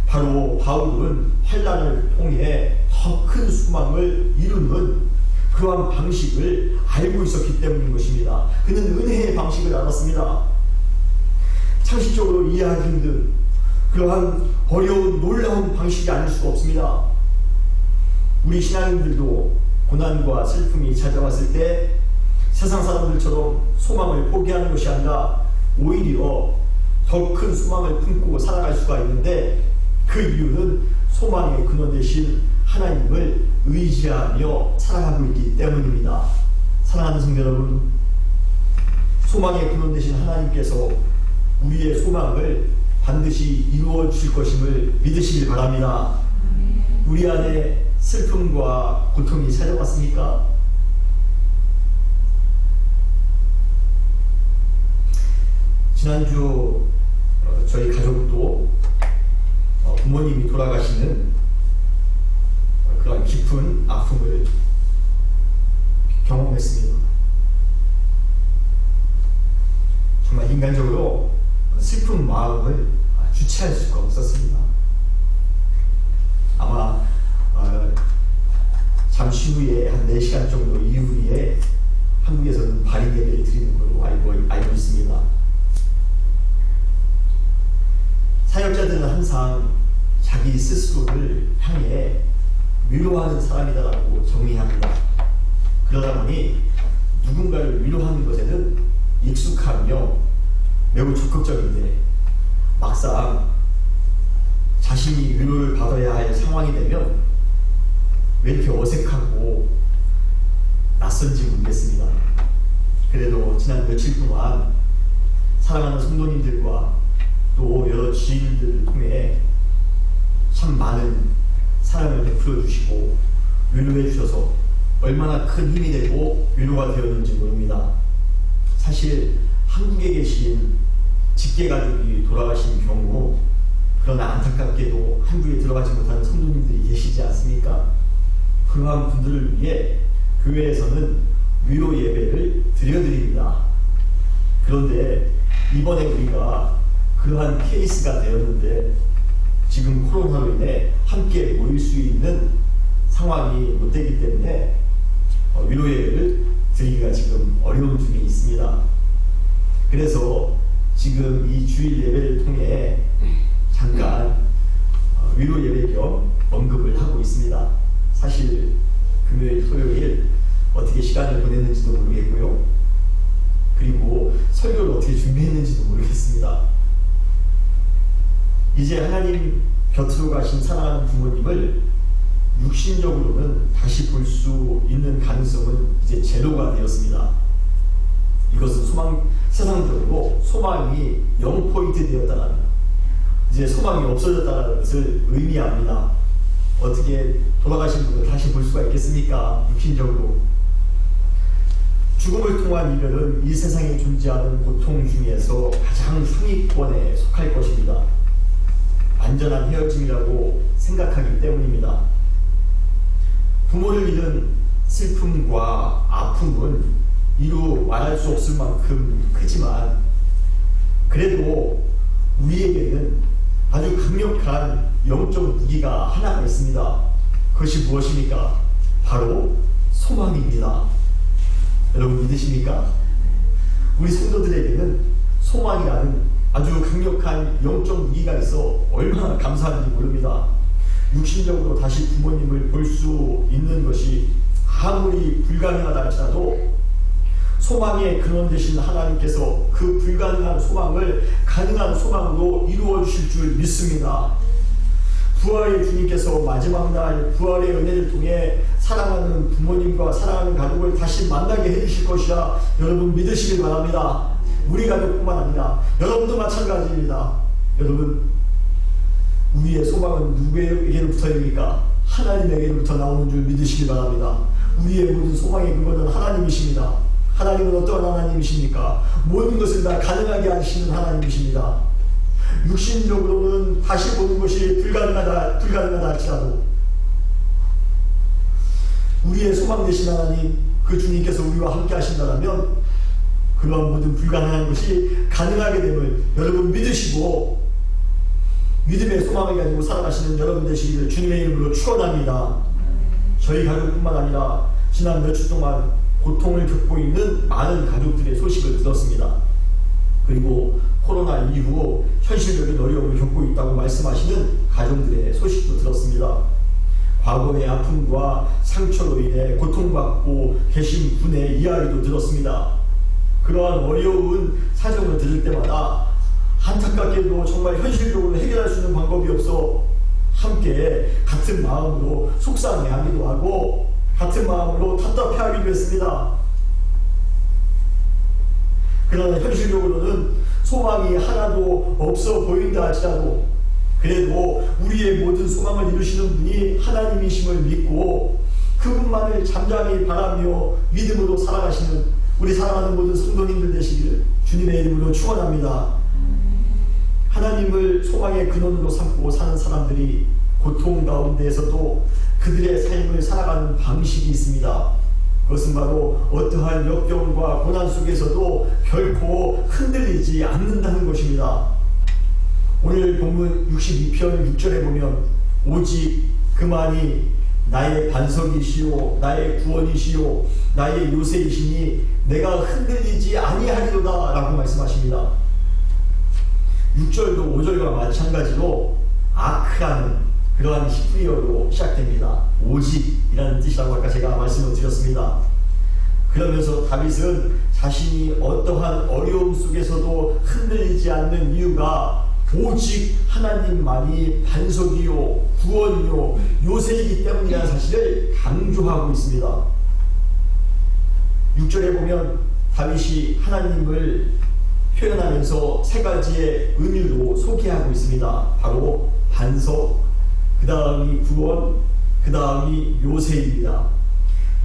바로 바울은 환난을 통해 더 큰 소망을 이루는 그러한 방식을 알고 있었기 때문인 것입니다. 그는 은혜의 방식을 알았습니다. 상식적으로 이해하기 힘든 그러한 어려운 놀라운 방식이 아닐 수가 없습니다. 우리 신앙인들도 고난과 슬픔이 찾아왔을 때 세상 사람들처럼 소망을 포기하는 것이 아니라 오히려 더 큰 소망을 품고 살아갈 수가 있는데, 그 이유는 소망의 근원 되신 하나님을 의지하며 살아가고 있기 때문입니다. 사랑하는 성도 여러분, 소망의 근원 되신 하나님께서 우리의 소망을 반드시 이루어 주실 것임을 믿으시길 바랍니다. 우리 안에 슬픔과 고통이 찾아왔습니까? 지난주 저희 가족도 부모님이 돌아가시는 그런 깊은 아픔을 경험했습니다. 정말 인간적으로 슬픈 마음을 주체할 수가 없었습니다. 아마 잠시 후에 한 4시간 정도 이후에 한국에서는 발인 예배를 드리는 걸로 알고 있습니다. 사역자들은 항상 자기 스스로를 향해 위로하는 사람이다라고 정의합니다. 그러다 보니 누군가를 위로하는 것에는 익숙하며 매우 적극적인데, 막상 자신이 위로를 받아야 할 상황이 되면 왜 이렇게 어색하고 낯선지 모르겠습니다. 그래도 지난 며칠 동안 사랑하는 성도님들과 또 여러 지인들을 통해 참 많은 사랑을 베풀어 주시고 위로해 주셔서 얼마나 큰 힘이 되고 위로가 되었는지 모릅니다. 사실 한국에 계신 직계가족이 돌아가신 경우, 그러나 안타깝게도 한국에 들어가지 못하는 성도님들이 계시지 않습니까? 그러한 분들을 위해 교회에서는 위로 예배를 드려드립니다. 그런데 이번에 우리가 그러한 케이스가 되었는데, 지금 코로나로 인해 함께 모일 수 있는 상황이 못 되기 때문에 위로 예배를 드리기가 지금 어려운 중에 있습니다. 그래서 지금 이 주일 예배를 통해 잠깐 위로 예배 겸 언급을 하고 있습니다. 사실 금요일, 토요일 어떻게 시간을 보냈는지도 모르겠고요. 그리고 설교를 어떻게 준비했는지도 모르겠습니다. 이제 하나님 곁으로 가신 사랑하는 부모님을 육신적으로는 다시 볼 수 있는 가능성은 이제 제로가 되었습니다. 이것은 세상적으로 소망이 0포인트 되었다는, 이제 소망이 없어졌다는 것을 의미합니다. 어떻게 돌아가신 분을 다시 볼 수가 있겠습니까? 육신적으로. 죽음을 통한 이별은 이 세상에 존재하는 고통 중에서 가장 상위권에 속할 것입니다. 완전한 헤어짐이라고 생각하기 때문입니다. 부모를 잃은 슬픔과 아픔은 이루 말할 수 없을 만큼 크지만, 그래도 우리에게는 아주 강력한 영적 무기가 하나가 있습니다. 그것이 무엇입니까? 바로 소망입니다. 여러분 믿으십니까? 우리 성도들에게는 소망이라는 아주 강력한 영적 무기가 있어 얼마나 감사한지 모릅니다. 육신적으로 다시 부모님을 볼 수 있는 것이 아무리 불가능하다 할지라도 소망의 근원 되신 하나님께서 그 불가능한 소망을 가능한 소망으로 이루어 주실 줄 믿습니다. 부활의 주님께서 마지막 날 부활의 은혜를 통해 사랑하는 부모님과 사랑하는 가족을 다시 만나게 해주실 것이라 여러분 믿으시길 바랍니다. 우리 가족뿐만 아니라 여러분도 마찬가지입니다. 여러분, 우리의 소망은 누구에게로부터입니까? 하나님에게로부터 나오는 줄 믿으시기 바랍니다. 우리의 모든 소망의 근원은 하나님이십니다. 하나님은 어떤 하나님이십니까? 모든 것을 다 가능하게 하시는 하나님이십니다. 육신적으로는 다시 보는 것이 불가능하다 할지라도 우리의 소망 되신 하나님, 그 주님께서 우리와 함께 하신다면 그러한 모든 불가능한 것이 가능하게 됨을 여러분 믿으시고 믿음의 소망을 가지고 살아가시는 여러분 되시기를 주님의 이름으로 축원합니다. 저희 가족뿐만 아니라 지난 며칠 동안 고통을 겪고 있는 많은 가족들의 소식을 들었습니다. 그리고 코로나 이후 현실적인 어려움을 겪고 있다고 말씀하시는 가정들의 소식도 들었습니다. 과거의 아픔과 상처로 인해 고통받고 계신 분의 이야기도 들었습니다. 그러한 어려운 사정을 들을 때마다 안타깝게도 정말 현실적으로 해결할 수 있는 방법이 없어 함께 같은 마음으로 속상해하기도 하고 같은 마음으로 답답해하기도 했습니다. 그러나 현실적으로는 소망이 하나도 없어 보인다 할지라도 그래도 우리의 모든 소망을 이루시는 분이 하나님이심을 믿고 그분만을 잠잠히 바라며 믿음으로 살아가시는 우리 사랑하는 모든 성도님들 되시기를 주님의 이름으로 축원합니다. 하나님을 소망의 근원으로 삼고 사는 사람들이 고통 가운데에서도 그들의 삶을 살아가는 방식이 있습니다. 그것은 바로 어떠한 역경과 고난 속에서도 결코 흔들리지 않는다는 것입니다. 오늘 본문 62편 6절에 보면 오직 그만이 나의 반석이시요 나의 구원이시요 나의 요새이시니 내가 흔들리지 아니하리로다 라고 말씀하십니다. 6절도 5절과 마찬가지로 아크라는 그러한 히브리어로 시작됩니다. 오직이라는 뜻이라고 아까 제가 말씀을 드렸습니다. 그러면서 다윗은 자신이 어떠한 어려움 속에서도 흔들리지 않는 이유가 오직 하나님만이 반석이요 구원이요 요새이기 때문이라는 사실을 강조하고 있습니다. 6절에 보면 다윗이 하나님을 표현하면서 세 가지의 의미로 소개하고 있습니다. 바로 반석, 그 다음이 구원, 그 다음이 요새입니다.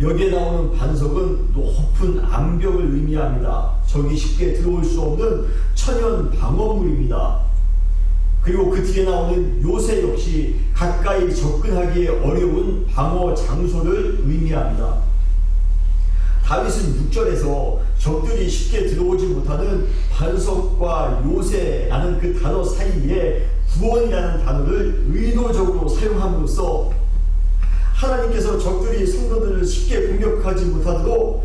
여기에 나오는 반석은 높은 암벽을 의미합니다. 적이 쉽게 들어올 수 없는 천연 방어물입니다. 그리고 그 뒤에 나오는 요새 역시 가까이 접근하기 어려운 방어 장소를 의미합니다. 다윗은 6절에서 적들이 쉽게 들어오지 못하는 반석과 요새라는 그 단어 사이에 구원이라는 단어를 의도적으로 사용함으로써 하나님께서 적들이 성도들을 쉽게 공격하지 못하도록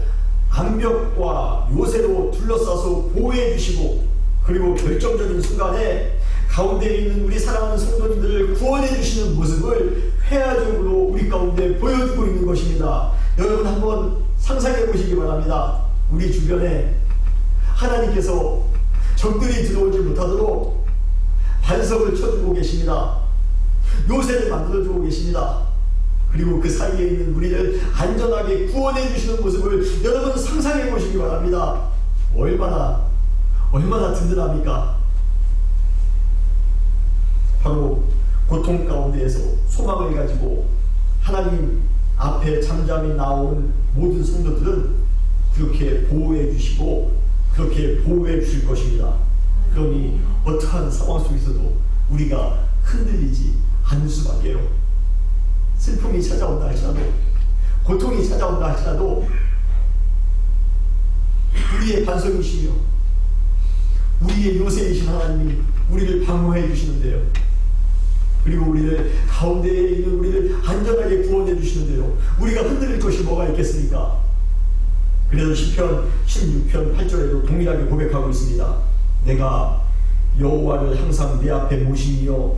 암벽과 요새로 둘러싸서 보호해 주시고 그리고 결정적인 순간에 가운데 있는 우리 사랑하는 성도님들을 구원해 주시는 모습을 회화적으로 우리 가운데 보여주고 있는 것입니다. 여러분 한번 상상해 보시기 바랍니다. 우리 주변에 하나님께서 적들이 들어오지 못하도록 반석을 쳐주고 계십니다. 요새를 만들어주고 계십니다. 그리고 그 사이에 있는 우리를 안전하게 구원해 주시는 모습을 여러분 상상해 보시기 바랍니다. 얼마나 든든합니까? 바로 고통 가운데에서 소망을 가지고 하나님 앞에 잠잠히 나온 모든 성도들은 그렇게 보호해 주시고 그렇게 보호해 주실 것입니다. 그러니 어떠한 상황 속에서도 우리가 흔들리지 않을 수밖에요. 슬픔이 찾아온다 할지라도 고통이 찾아온다 할지라도 우리의 반석이시며 우리의 요새이신 하나님이 우리를 방어해 주시는데요. 그리고 우리를 가운데에 있는 우리를 안전하게 구원해 주시는데요. 우리가 흔들릴 것이 뭐가 있겠습니까? 그래서 시편 16편 8절에도 동일하게 고백하고 있습니다. 내가 여호와를 항상 내 앞에 모시며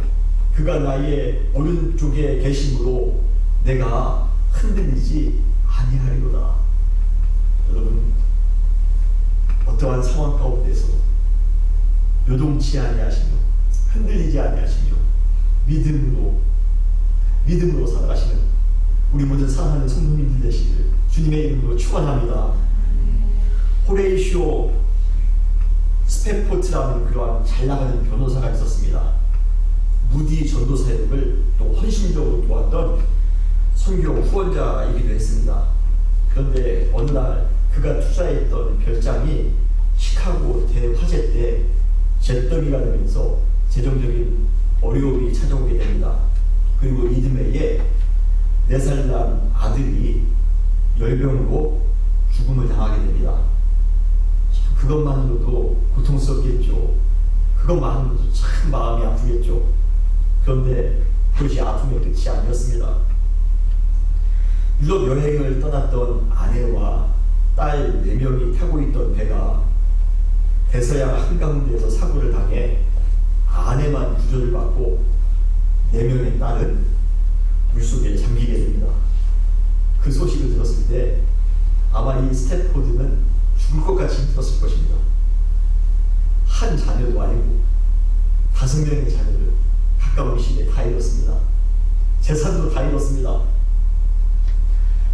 그가 나의 오른쪽에 계심으로 내가 흔들리지 아니하리로다. 여러분 어떠한 상황 가운데서 요동치 아니하시며 흔들리지 아니하시며 믿음으로 살아가시는 우리 모든 사랑하는 성도님들 되시기를 주님의 이름으로 축원합니다. 호레이쇼 스페포트라는 그러한 잘나가는 변호사가 있었습니다. 무디 전도 사역을 또 헌신적으로 도왔던 선교 후원자이기도 했습니다. 그런데 어느 날 그가 투자했던 별장이 시카고 대화재 때 잿더미가 되면서 재정적인 어려움이 찾아오게 됩니다. 그리고 이듬해에 4살 난 아들이 열병으로 죽음을 당하게 됩니다. 그것만으로도 고통스럽겠죠. 그것만으로도 참 마음이 아프겠죠. 그런데 그것이 아픔의 끝이 아니었습니다. 유럽 여행을 떠났던 아내와 딸 4명이 타고 있던 배가 대서양 한가운데에서 사고를 당해 아내만 구조를 받고 4명의 딸은 물속에 잠기게 됩니다. 그 소식을 들었을 때 아마 이 스태포드는 죽을 것 같이 힘들었을 것입니다. 한 자녀도 아니고 5명의 자녀를 가까운 시기에 다 잃었습니다. 재산도 다 잃었습니다.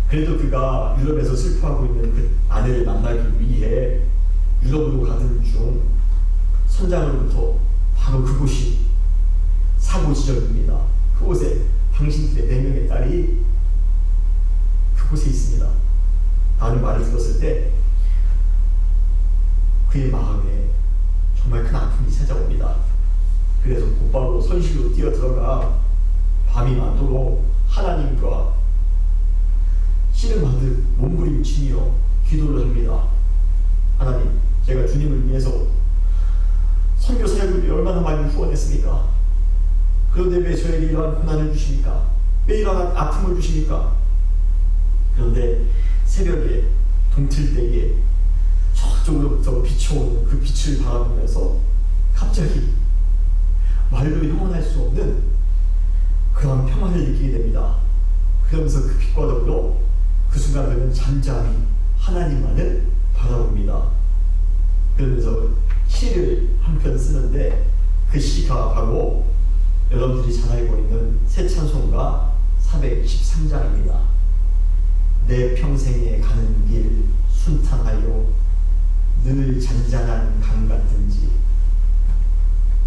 그래도 그가 유럽에서 슬퍼하고 있는 그 아내를 만나기 위해 유럽으로 가는 중 선장으로부터 바로 그곳이 사고 지점입니다. 그곳에 당신들의 4명의 딸이 그곳에 있습니다. 라는 말을 들었을 때 그의 마음에 정말 큰 아픔이 찾아옵니다. 그래서 곧바로 선실로 뛰어들어가 밤이 많도록 하나님과 씨름하듯 몸부림치며 기도를 합니다. 하나님, 제가 주님을 위해서 선교 사역을 위해 얼마나 많이 후원했습니까? 그런데 왜 저에게 이러한 고난을 주십니까? 왜 이러한 아픔을 주십니까? 그런데 새벽에 동틀 때에 저쪽으로부터 비춰오는 그 빛을 바라보면서 갑자기 말로 형언할 수 없는 그런 평안을 느끼게 됩니다. 그러면서 그 빛과 더불어 그 순간 그는 잠잠히 하나님만을 바라봅니다. 그러면서 시를 한 편 쓰는데 그 시가 바로 여러분들이 잘 알고 있는 새 찬송가 413장입니다. 내 평생에 가는 길 순탄하여 늘 잔잔한 강 같은지.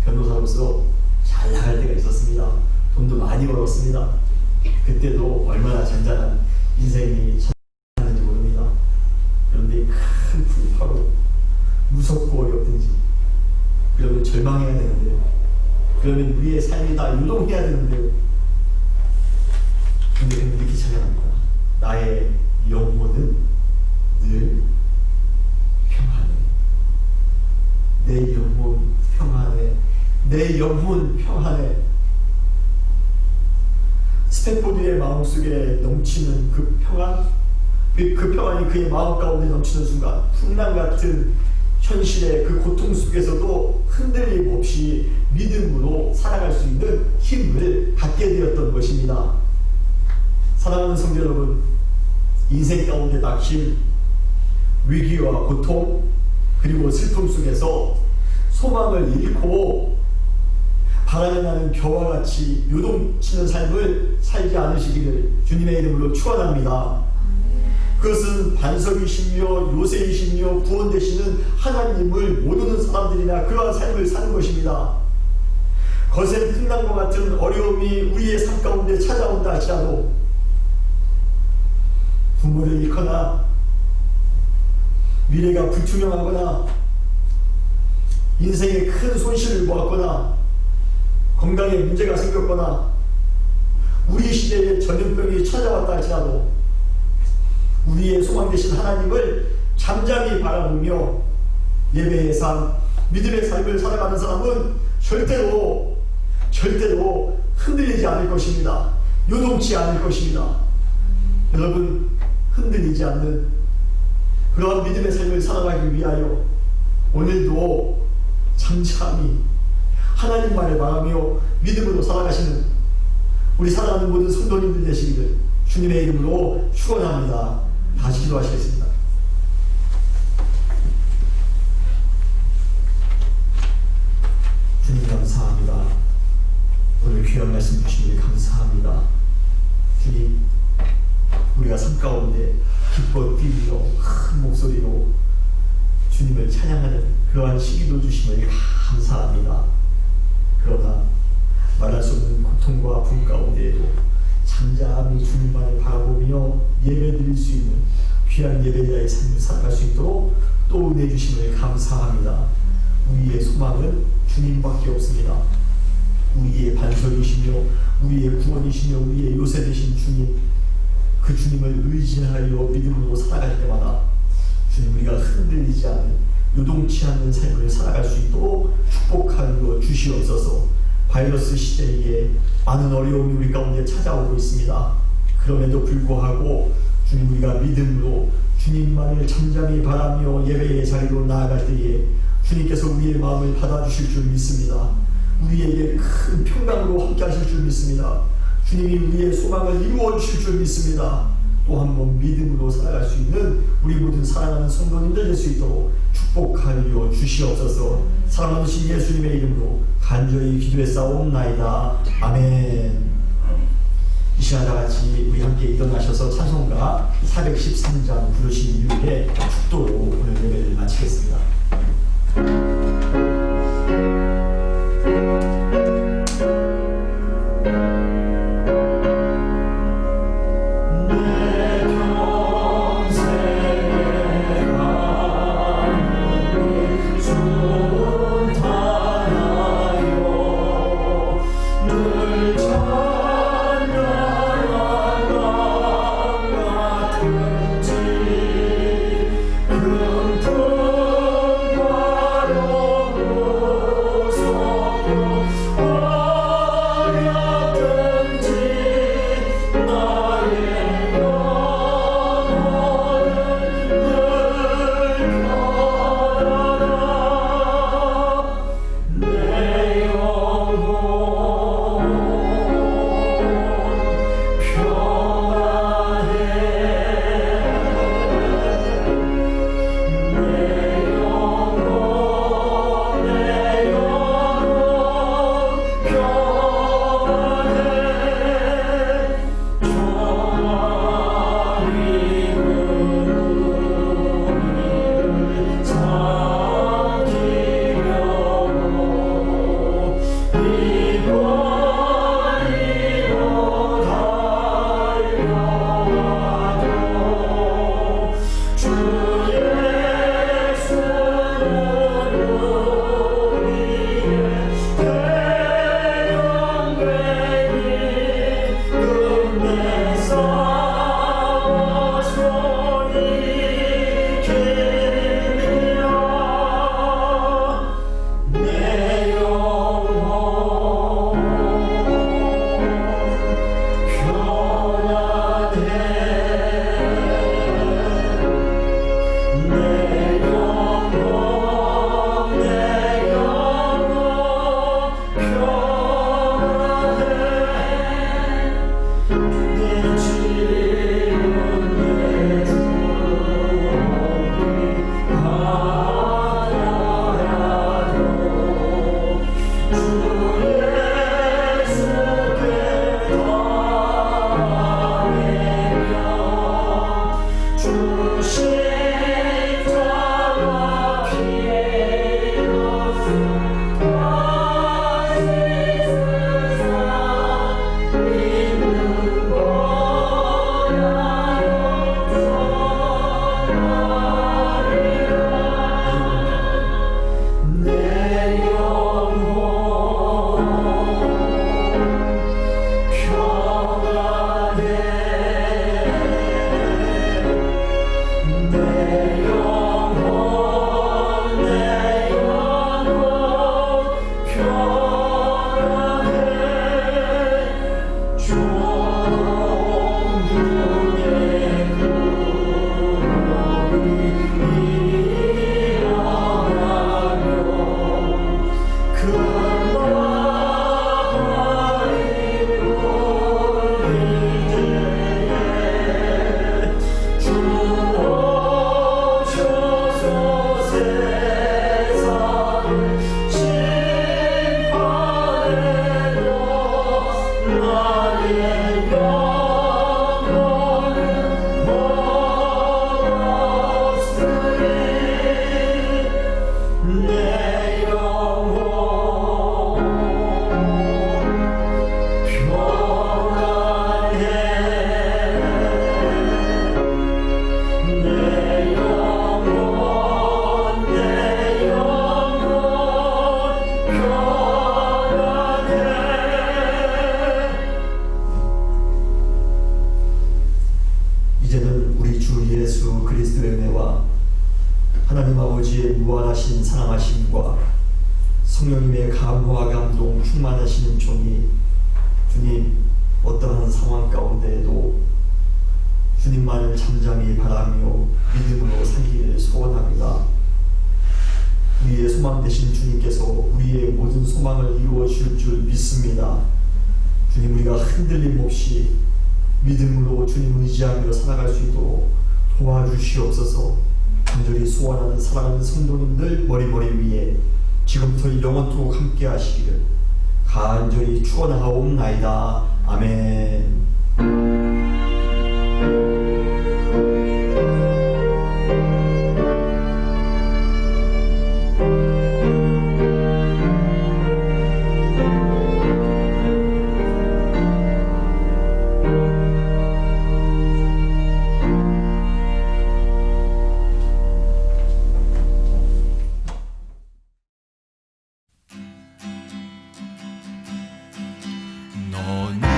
변호사로서 잘 나갈 때가 있었습니다. 돈도 많이 벌었습니다. 그때도 얼마나 잔잔한 인생이 찾았는지 모릅니다. 그런데 큰 풍파로 무섭고 어렵든지, 그러면 절망해야 되는데요. 그러면 우리의 삶이 다 요동해야 되는데요. 근데 그는 이렇게 찬양합니다. 나의 영혼은 늘 평안해. 내 영혼 평안해. 내 영혼 평안해. 스태포드의 마음속에 넘치는 그 평안, 그 평안이 그의 마음 가운데 넘치는 순간 풍랑 같은 현실의 그 고통 속에서도 흔들림 없이 믿음으로 살아갈 수 있는 힘을 갖게 되었던 것입니다. 사랑하는 성도 여러분, 인생 가운데 닥친 위기와 고통 그리고 슬픔 속에서 소망을 잃고 바람에 나는 겨와 같이 요동치는 삶을 살지 않으시기를 주님의 이름으로 축원합니다. 그것은 반석이시며 요새이시며 구원되시는 하나님을 모르는 사람들이나 그러한 삶을 사는 것입니다. 거센 풍랑과 같은 어려움이 우리의 삶 가운데 찾아온다 할지라도 부모를 잃거나 미래가 불투명하거나 인생에 큰 손실을 보았거나 건강에 문제가 생겼거나 우리 시대에 전염병이 찾아왔다 할지라도 우리의 소망 되신 하나님을 잠잠히 바라보며 예배의 삶, 믿음의 삶을 살아가는 사람은 절대로 흔들리지 않을 것입니다. 요동치 않을 것입니다. 여러분, 흔들리지 않는 그러한 믿음의 삶을 살아가기 위하여 오늘도 잠잠히 하나님만을 바라며 믿음으로 살아가시는 우리 사랑하는 모든 성도님들 되시기를 주님의 이름으로 축원합니다. 다시 기도하시겠습니다. 주님 감사합니다. 오늘 귀한 말씀 주시니 감사합니다. 주님, 우리가 삶 가운데 기뻐 뛰며 큰 목소리로 주님을 찬양하는 그러한 시기도 주심을 감사합니다. 그러나 말할 수 없는 고통과 아픔 가운데에도 잠잠히 주님만을 바라보며 예배드릴 수 있는 귀한 예배자의 삶을 살아갈 수 있도록 또 은혜 주심을 감사합니다. 우리의 소망은 주님밖에 없습니다. 우리의 반석이시며 우리의 구원이시며 우리의 요새 되신 주님, 그 주님을 의지하여 믿음으로 살아갈 때마다 주님, 우리가 흔들리지 않는 요동치 않는 삶을 살아갈 수 있도록 축복하여 주시옵소서. 바이러스 시대에 많은 어려움이 우리 가운데 찾아오고 있습니다. 그럼에도 불구하고 주님, 우리가 믿음으로 주님만을 잠잠히 바라며 예배의 자리로 나아갈 때에 주님께서 우리의 마음을 받아주실 줄 믿습니다. 우리에게 큰 평강으로 함께 하실 줄 믿습니다. 주님이 우리의 소망을 이루어 주실 줄 믿습니다. 또 한 번 믿음으로 살아갈 수 있는 우리 모든 사랑하는 성도님들 될 수 있도록 축복하여 주시옵소서. 사랑하신 예수님의 이름으로 간절히 기도해 싸움나이다. 아멘. 이 시간 다같이 우리 함께 일어나셔서 찬송가 413장 부르신 이후에 축도로 오늘 예배를 마치겠습니다. 무한하신 사랑하심과 성령님의 감화와 감동 충만하시는 종이 주님 어떠한 상황 가운데에도 주님만을 잠잠히 바라며 믿음으로 살기를 소원합니다. 우리의 소망 되신 주님께서 우리의 모든 소망을 이루어 줄 믿습니다. 주님, 우리가 흔들림 없이 믿음으로 주님을 의지하며 살아갈 수 있도록 도와주시옵소서. 간절히 소원하는 사랑하는 성도님들 머리 위에 지금부터 영원토록 함께 하시기를 간절히 축원하옵나이다. 아멘. 너는